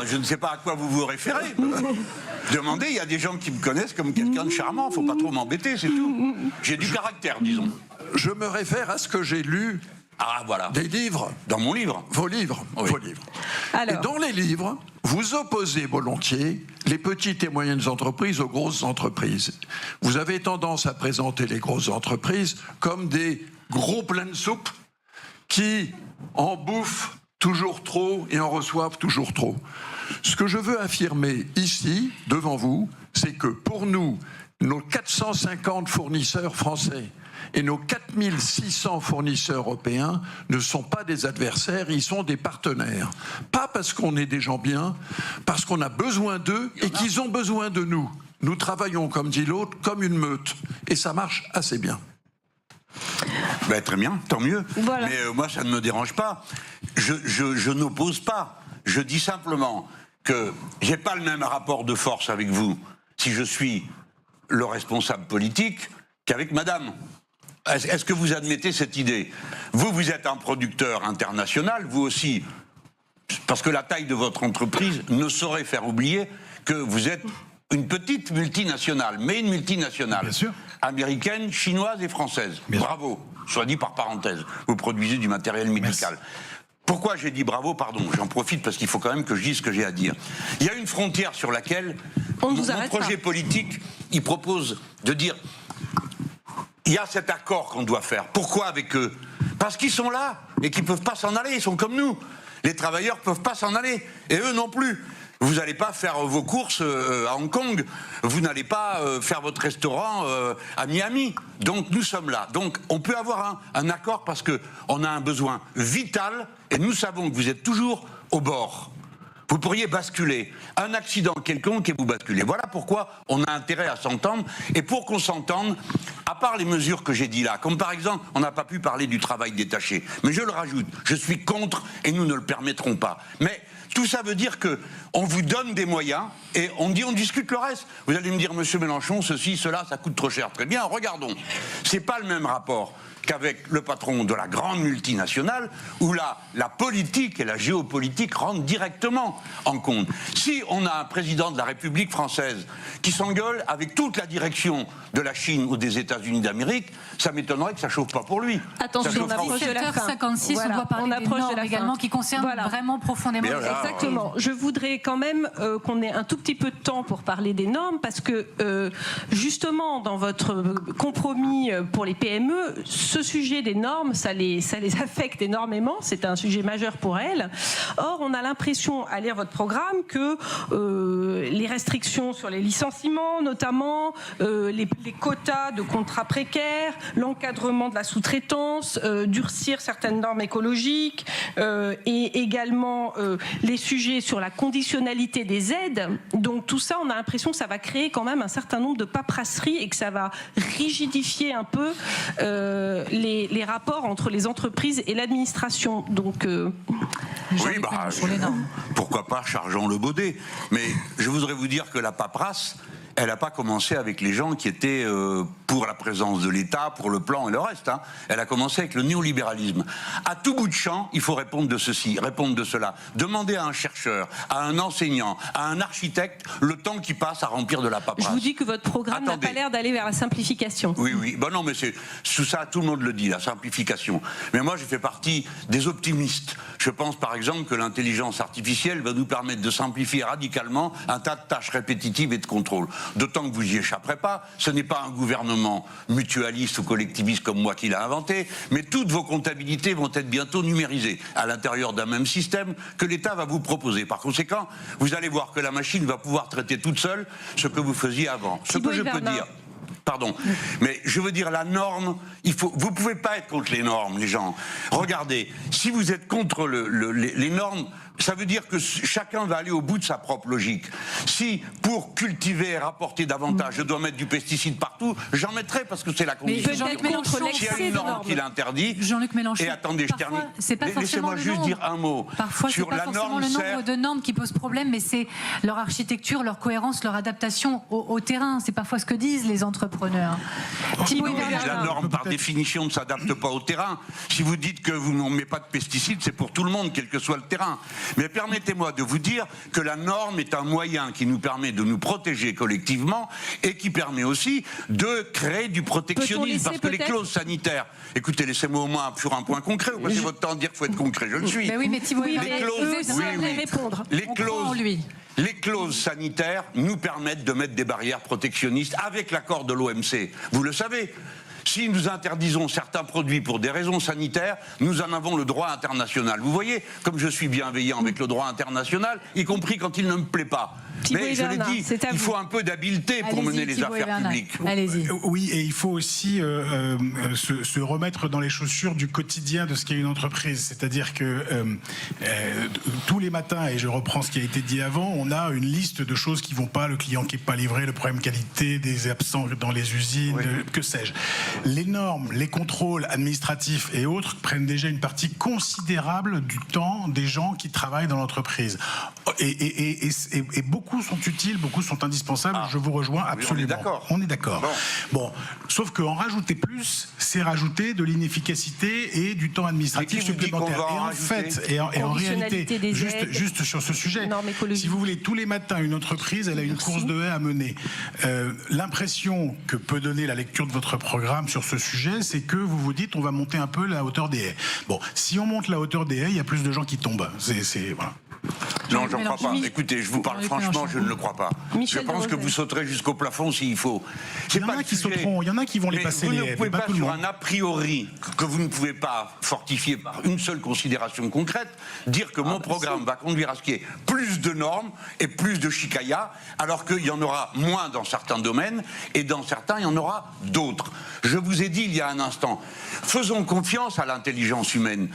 Speaker 2: Je ne sais pas à quoi vous vous référez. Demandez, il y a des gens qui me connaissent comme quelqu'un de charmant. Faut pas trop m'embêter, c'est tout. J'ai du caractère, disons.
Speaker 4: Je me réfère à ce que j'ai lu.
Speaker 2: Ah, voilà.
Speaker 4: Des livres.
Speaker 2: Dans mon livre.
Speaker 4: Vos livres.
Speaker 2: Oui.
Speaker 4: Vos livres.
Speaker 3: Alors.
Speaker 4: Et dans les livres, vous opposez volontiers les petites et moyennes entreprises aux grosses entreprises. Vous avez tendance à présenter les grosses entreprises comme des gros plats de soupe qui en bouffent toujours trop et en reçoivent toujours trop. Ce que je veux affirmer ici, devant vous, c'est que pour nous, nos 450 fournisseurs français et nos 4600 fournisseurs européens ne sont pas des adversaires, ils sont des partenaires. Pas parce qu'on est des gens bien, parce qu'on a besoin d'eux et qu'ils ont besoin de nous. Nous travaillons, comme dit l'autre, comme une meute. Et ça marche assez bien.
Speaker 2: Très bien, tant mieux.
Speaker 3: Voilà.
Speaker 2: Mais moi, ça ne me dérange pas. Je n'oppose pas. Je dis simplement que j'ai pas le même rapport de force avec vous si je suis le responsable politique qu'avec madame. Est-ce que vous admettez cette idée? Vous êtes un producteur international, vous aussi, parce que la taille de votre entreprise ne saurait faire oublier que vous êtes une petite multinationale, mais une multinationale.
Speaker 5: Bien sûr.
Speaker 2: Américaine, chinoise et française.
Speaker 5: Bien
Speaker 2: bravo, soit dit par parenthèse. Vous produisez du matériel médical. Merci. Pourquoi j'ai dit bravo? Pardon, j'en profite parce qu'il faut quand même que je dise ce que j'ai à dire. Il y a une frontière sur laquelle mon projet politique, il propose de dire... il y a cet accord qu'on doit faire. Pourquoi avec eux? Parce qu'ils sont là et qu'ils ne peuvent pas s'en aller, ils sont comme nous. Les travailleurs ne peuvent pas s'en aller, et eux non plus. Vous n'allez pas faire vos courses à Hong Kong, vous n'allez pas faire votre restaurant à Miami. Donc nous sommes là. Donc on peut avoir un accord parce qu'on a un besoin vital, et nous savons que vous êtes toujours au bord. Vous pourriez basculer. Un accident quelconque et vous basculez. Voilà pourquoi on a intérêt à s'entendre. Et pour qu'on s'entende, à part les mesures que j'ai dit là, comme par exemple, on n'a pas pu parler du travail détaché. Mais je le rajoute, je suis contre et nous ne le permettrons pas. Mais tout ça veut dire qu'on vous donne des moyens et on discute le reste. Vous allez me dire, monsieur Mélenchon, ceci, cela, ça coûte trop cher. Très bien, regardons. C'est pas le même rapport qu'avec le patron de la grande multinationale, où là, la politique et la géopolitique rentrent directement en compte. Si on a un président de la République française qui s'engueule avec toute la direction de la Chine ou des États-Unis d'Amérique, ça m'étonnerait que ça chauffe pas pour lui.
Speaker 3: Attention, on approche de la fin.
Speaker 1: 7h56,
Speaker 3: Voilà,
Speaker 1: on doit parler des normes également qui concernent vraiment profondément les entreprises.
Speaker 3: Exactement. Je voudrais quand même qu'on ait un tout petit peu de temps pour parler des normes, parce que justement, dans votre compromis pour les PME, ce sujet des normes, ça les affecte énormément, c'est un sujet majeur pour elles. Or, on a l'impression, à lire votre programme, que les restrictions sur les licenciements, notamment, les quotas de contrats précaires, l'encadrement de la sous-traitance, durcir certaines normes écologiques, et également les sujets sur la conditionnalité des aides. Donc tout ça, on a l'impression que ça va créer quand même un certain nombre de paperasseries et que ça va rigidifier un peu les rapports entre les entreprises et l'administration. Donc,
Speaker 2: oui, pourquoi pas, chargeons le baudet. Mais je voudrais vous dire que la paperasse, elle n'a pas commencé avec les gens qui étaient pour la présence de l'État, pour le plan et le reste. Hein. Elle a commencé avec le néolibéralisme. À tout bout de champ, il faut répondre de ceci, répondre de cela. Demandez à un chercheur, à un enseignant, à un architecte, le temps qui passe à remplir de la paperasse.
Speaker 3: Je vous dis que votre programme n'a pas l'air d'aller vers la simplification.
Speaker 2: Oui, oui. Ben non, mais c'est sous ça, tout le monde le dit, la simplification. Mais moi, je fais partie des optimistes. Je pense, par exemple, que l'intelligence artificielle va nous permettre de simplifier radicalement un tas de tâches répétitives et de contrôle. D'autant que vous n'y échapperez pas. Ce n'est pas un gouvernement mutualiste ou collectiviste comme moi qui l'a inventé, mais toutes vos comptabilités vont être bientôt numérisées à l'intérieur d'un même système que l'État va vous proposer. Par conséquent, vous allez voir que la machine va pouvoir traiter toute seule ce que vous faisiez avant. Ce que je peux dire... Pardon, mais je veux dire, la norme, vous ne pouvez pas être contre les normes, les gens. Regardez, si vous êtes contre les normes, ça veut dire que chacun va aller au bout de sa propre logique. Si, pour cultiver et rapporter davantage, je dois mettre du pesticide partout, j'en mettrai parce que c'est la condition.
Speaker 1: Mais Jean-Luc Mélenchon,
Speaker 2: s'il y a une norme qui l'interdit,
Speaker 1: Jean-Luc Mélenchon,
Speaker 2: et attendez, je termine. Laissez-moi juste dire un mot.
Speaker 1: Parfois,
Speaker 2: sur
Speaker 1: c'est pas forcément le nombre de normes qui pose problème, mais c'est leur architecture, leur cohérence, leur adaptation au terrain. C'est parfois ce que disent les entrepreneurs.
Speaker 2: La norme, par définition, ne s'adapte pas au terrain. Si vous dites que vous n'en mettez pas de pesticides, c'est pour tout le monde, quel que soit le terrain. Mais permettez-moi de vous dire que la norme est un moyen qui nous permet de nous protéger collectivement et qui permet aussi de créer du protectionnisme. Parce que les clauses sanitaires... Écoutez, laissez-moi au moins sur un point concret. Vous passez votre temps à dire qu'il faut être concret. Je le suis.
Speaker 1: Mais oui, mais Thibault,
Speaker 2: Les clauses sanitaires nous permettent de mettre des barrières protectionnistes avec l'accord de l'OMC. Vous le savez. Si nous interdisons certains produits pour des raisons sanitaires, nous en avons le droit international. Vous voyez, comme je suis bienveillant avec le droit international, y compris quand il ne me plaît pas. Mais je l'ai dit, il faut un peu d'habileté pour mener les affaires publiques.
Speaker 1: Allez-y.
Speaker 5: Oui, et il faut aussi se remettre dans les chaussures du quotidien de ce qu'est une entreprise. C'est-à-dire que tous les matins, et je reprends ce qui a été dit avant, on a une liste de choses qui ne vont pas, le client qui n'est pas livré, le problème qualité, des absents dans les usines, que sais-je. Les normes, les contrôles administratifs et autres prennent déjà une partie considérable du temps des gens qui travaillent dans l'entreprise. Et beaucoup sont utiles, beaucoup sont indispensables. Je vous rejoins absolument. On est d'accord. Bon, sauf qu'en rajouter plus, c'est rajouter de l'inefficacité et du temps administratif supplémentaire. Et en réalité, juste sur ce sujet, si vous voulez, tous les matins, une entreprise, elle a une course de haies à mener. L'impression que peut donner la lecture de votre programme sur ce sujet, c'est que vous vous dites on va monter un peu la hauteur des haies. Bon, si on monte la hauteur des haies, il y a plus de gens qui tombent. Voilà.
Speaker 2: Non, j'en crois pas. Écoutez, je vous parle franchement, je ne le crois pas.
Speaker 3: Michel
Speaker 2: je pense que vous sauterez jusqu'au plafond s'il faut.
Speaker 5: Il y en a qui sauteront, il y en a qui vont les passer les haies.
Speaker 2: Vous ne pouvez pas,
Speaker 5: tout le
Speaker 2: sur
Speaker 5: monde.
Speaker 2: un a priori que vous ne pouvez pas fortifier par une seule considération concrète, dire que mon programme va conduire à ce qu'il y ait plus de normes et plus de chicaya, alors qu'il y en aura moins dans certains domaines et dans certains, il y en aura d'autres. Je vous ai dit il y a un instant, faisons confiance à l'intelligence humaine.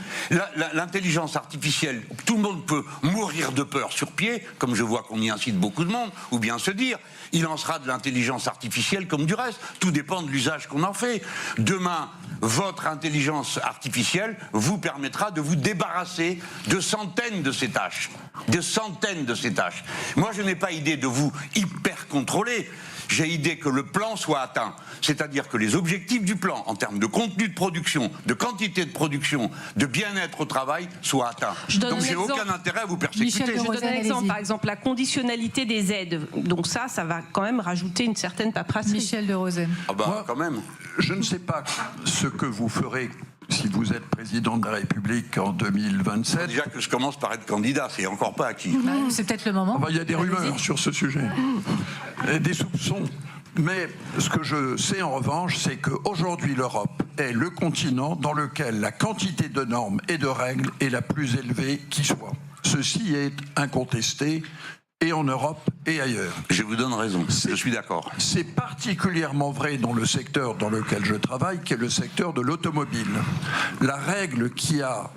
Speaker 2: L'intelligence artificielle, tout le monde peut mourir de peur sur pied, comme je vois qu'on y incite beaucoup de monde, ou bien se dire, il en sera de l'intelligence artificielle comme du reste. Tout dépend de l'usage qu'on en fait. Demain, votre intelligence artificielle vous permettra de vous débarrasser de centaines de ces tâches. De centaines de ces tâches. Moi, je n'ai pas idée de vous hyper contrôler. J'ai idée que le plan soit atteint, c'est-à-dire que les objectifs du plan, en termes de contenu de production, de quantité de production, de bien-être au travail, soient atteints. Donc j'ai aucun intérêt à vous persécuter.
Speaker 3: Je donne un exemple, par exemple la conditionnalité des aides. Donc ça va quand même rajouter une certaine paperasserie.
Speaker 1: Michel de Rosen.
Speaker 2: Ah bah
Speaker 4: Moi,
Speaker 2: quand même.
Speaker 4: Je ne sais pas ce que vous ferez si vous êtes président de la République en 2027.
Speaker 2: Déjà que je commence par être candidat, c'est encore pas acquis.
Speaker 1: C'est peut-être le moment.
Speaker 4: Il y a des rumeurs sur ce sujet, et des soupçons. Mais ce que je sais en revanche, c'est qu'aujourd'hui l'Europe est le continent dans lequel la quantité de normes et de règles est la plus élevée qui soit. Ceci est incontesté, et en Europe et ailleurs.
Speaker 2: Je vous donne raison, je suis d'accord.
Speaker 4: C'est particulièrement vrai dans le secteur dans lequel je travaille, qui est le secteur de l'automobile. La règle qui a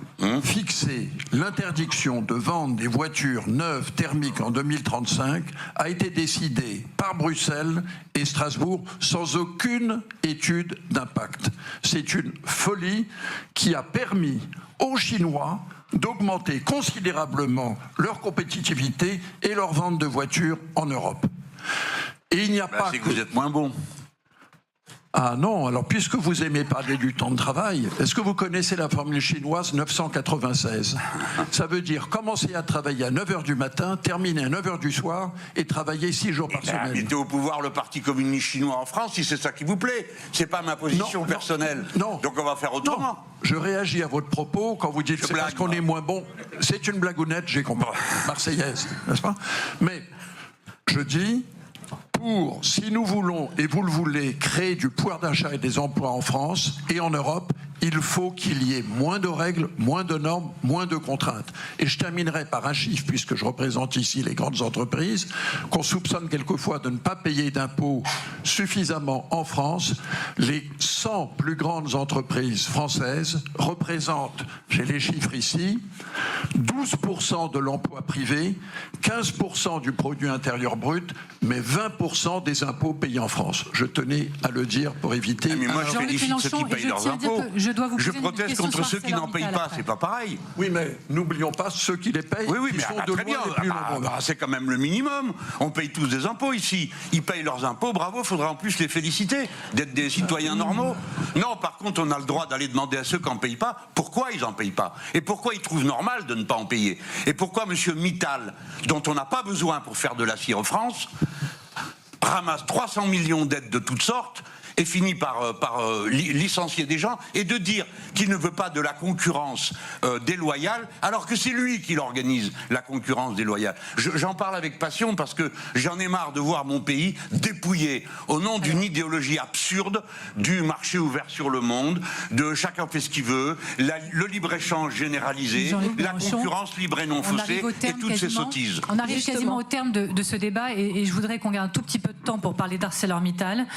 Speaker 4: fixé l'interdiction de vendre des voitures neuves thermiques en 2035 a été décidée par Bruxelles et Strasbourg sans aucune étude d'impact. C'est une folie qui a permis aux Chinois d'augmenter considérablement leur compétitivité et leur vente de voitures en Europe. Et il n'y a pas
Speaker 2: c'est que vous êtes moins bon.
Speaker 4: Ah non, alors puisque vous aimez parler du temps de travail, est-ce que vous connaissez la formule chinoise 996 ? Ça veut dire commencer à travailler à 9h du matin, terminer à 9h du soir et travailler 6 jours par semaine.
Speaker 2: Mettez au pouvoir le Parti communiste chinois en France si c'est ça qui vous plaît. C'est pas ma position personnelle.
Speaker 4: Non.
Speaker 2: Donc on va faire autrement.
Speaker 4: Non. Je réagis à votre propos quand vous dites c'est parce qu'on est moins bon. C'est une blagounette, j'ai compris. Marseillaise, n'est-ce pas ? Mais je dis, si nous voulons, et vous le voulez, créer du pouvoir d'achat et des emplois en France et en Europe, il faut qu'il y ait moins de règles, moins de normes, moins de contraintes. Et je terminerai par un chiffre, puisque je représente ici les grandes entreprises, qu'on soupçonne quelquefois de ne pas payer d'impôts suffisamment en France. Les 100 plus grandes entreprises françaises représentent, j'ai les chiffres ici, 12% de l'emploi privé, 15% du produit intérieur brut, mais 20% des impôts payés en France. Je tenais à le dire pour éviter...
Speaker 2: Mais moi, je félicite ceux qui payent leurs impôts. Je proteste contre ceux qui n'en payent pas, c'est pas pareil.
Speaker 4: Oui, mais n'oublions pas ceux qui les payent,
Speaker 2: oui,
Speaker 4: qui
Speaker 2: mais
Speaker 4: sont
Speaker 2: très
Speaker 4: de
Speaker 2: bien.
Speaker 4: loin les plus nombreux.
Speaker 2: C'est quand même le minimum. On paye tous des impôts ici. Ils payent leurs impôts, bravo, il faudra en plus les féliciter d'être des citoyens normaux. Non, par contre, on a le droit d'aller demander à ceux qui n'en payent pas pourquoi ils n'en payent pas. Et pourquoi ils trouvent normal de ne pas en payer. Et pourquoi M. Mittal, dont on n'a pas besoin pour faire de l'acier en France, ramasse 300 millions d'aides de toutes sortes et finit par licencier des gens et de dire qu'il ne veut pas de la concurrence déloyale alors que c'est lui qui l'organise, la concurrence déloyale. J'en parle avec passion parce que j'en ai marre de voir mon pays dépouillé au nom d'une idéologie absurde du marché ouvert sur le monde, de chacun fait ce qu'il veut, le libre-échange généralisé, la concurrence libre et non faussée et toutes ces sottises.
Speaker 1: On arrive quasiment au terme de ce débat et je voudrais qu'on garde un tout petit peu de temps pour parler d'ArcelorMittal.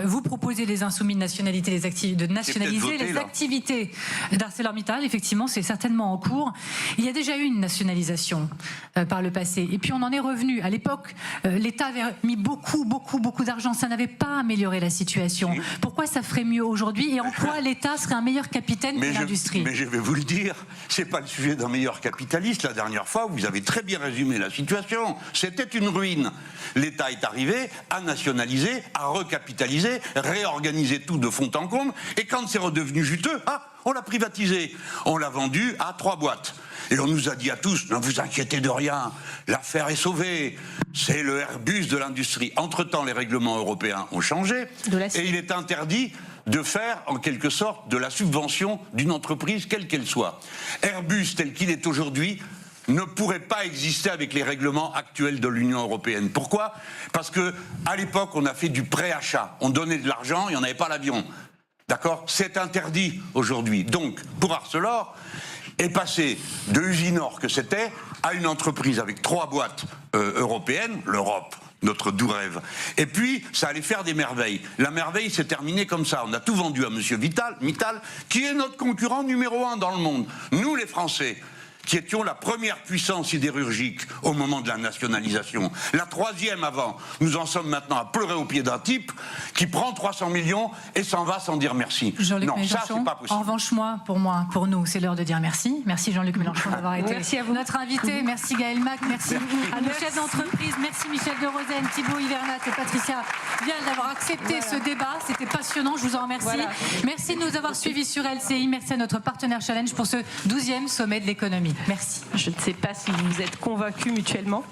Speaker 1: Vous proposez les insoumis de nationaliser les activités d'ArcelorMittal. Effectivement, c'est certainement en cours. Il y a déjà eu une nationalisation par le passé. Et puis on en est revenu. À l'époque, l'État avait mis beaucoup d'argent. Ça n'avait pas amélioré la situation. Pourquoi ça ferait mieux aujourd'hui et en quoi l'État serait un meilleur capitaine que l'industrie ?
Speaker 2: Mais je vais vous le dire, c'est pas le sujet d'un meilleur capitaliste. La dernière fois, vous avez très bien résumé la situation. C'était une ruine. L'État est arrivé à nationaliser, à recapitaliser, réorganiser tout de fond en comble, et quand c'est redevenu juteux, on l'a privatisé, on l'a vendu à 3 boîtes. Et on nous a dit à tous, ne vous inquiétez de rien, l'affaire est sauvée, c'est le Airbus de l'industrie. Entre-temps, les règlements européens ont changé, et il est interdit de faire, en quelque sorte, de la subvention d'une entreprise, quelle qu'elle soit. Airbus, tel qu'il est aujourd'hui, ne pourrait pas exister avec les règlements actuels de l'Union européenne. Pourquoi? Parce que à l'époque, on a fait du préachat. On donnait de l'argent et on n'avait pas l'avion. D'accord? C'est interdit aujourd'hui. Donc, pour Arcelor, est passé de Usinor que c'était à une entreprise avec 3 boîtes européennes, l'Europe, notre doux rêve. Et puis, ça allait faire des merveilles. La merveille s'est terminée comme ça. On a tout vendu à monsieur Mittal, qui est notre concurrent numéro 1 dans le monde. Nous, les Français, qui étions la première puissance sidérurgique au moment de la nationalisation, la 3e avant. Nous en sommes maintenant à pleurer au pied d'un type qui prend 300 millions et s'en va sans dire merci.
Speaker 1: Non, ça, c'est pas possible. En revanche, pour nous, c'est l'heure de dire merci. Merci Jean-Luc Mélenchon d'avoir été notre invité. Merci Gaël Mac, merci à nos chefs d'entreprise, merci Michel de Rosen, Thibault Hivernat et Patricia Vial d'avoir accepté ce débat. C'était passionnant, je vous en remercie. Merci de nous avoir suivis sur LCI. Merci à notre partenaire Challenge pour ce 12e sommet de l'économie. Merci.
Speaker 3: Je ne sais pas si vous êtes convaincus mutuellement.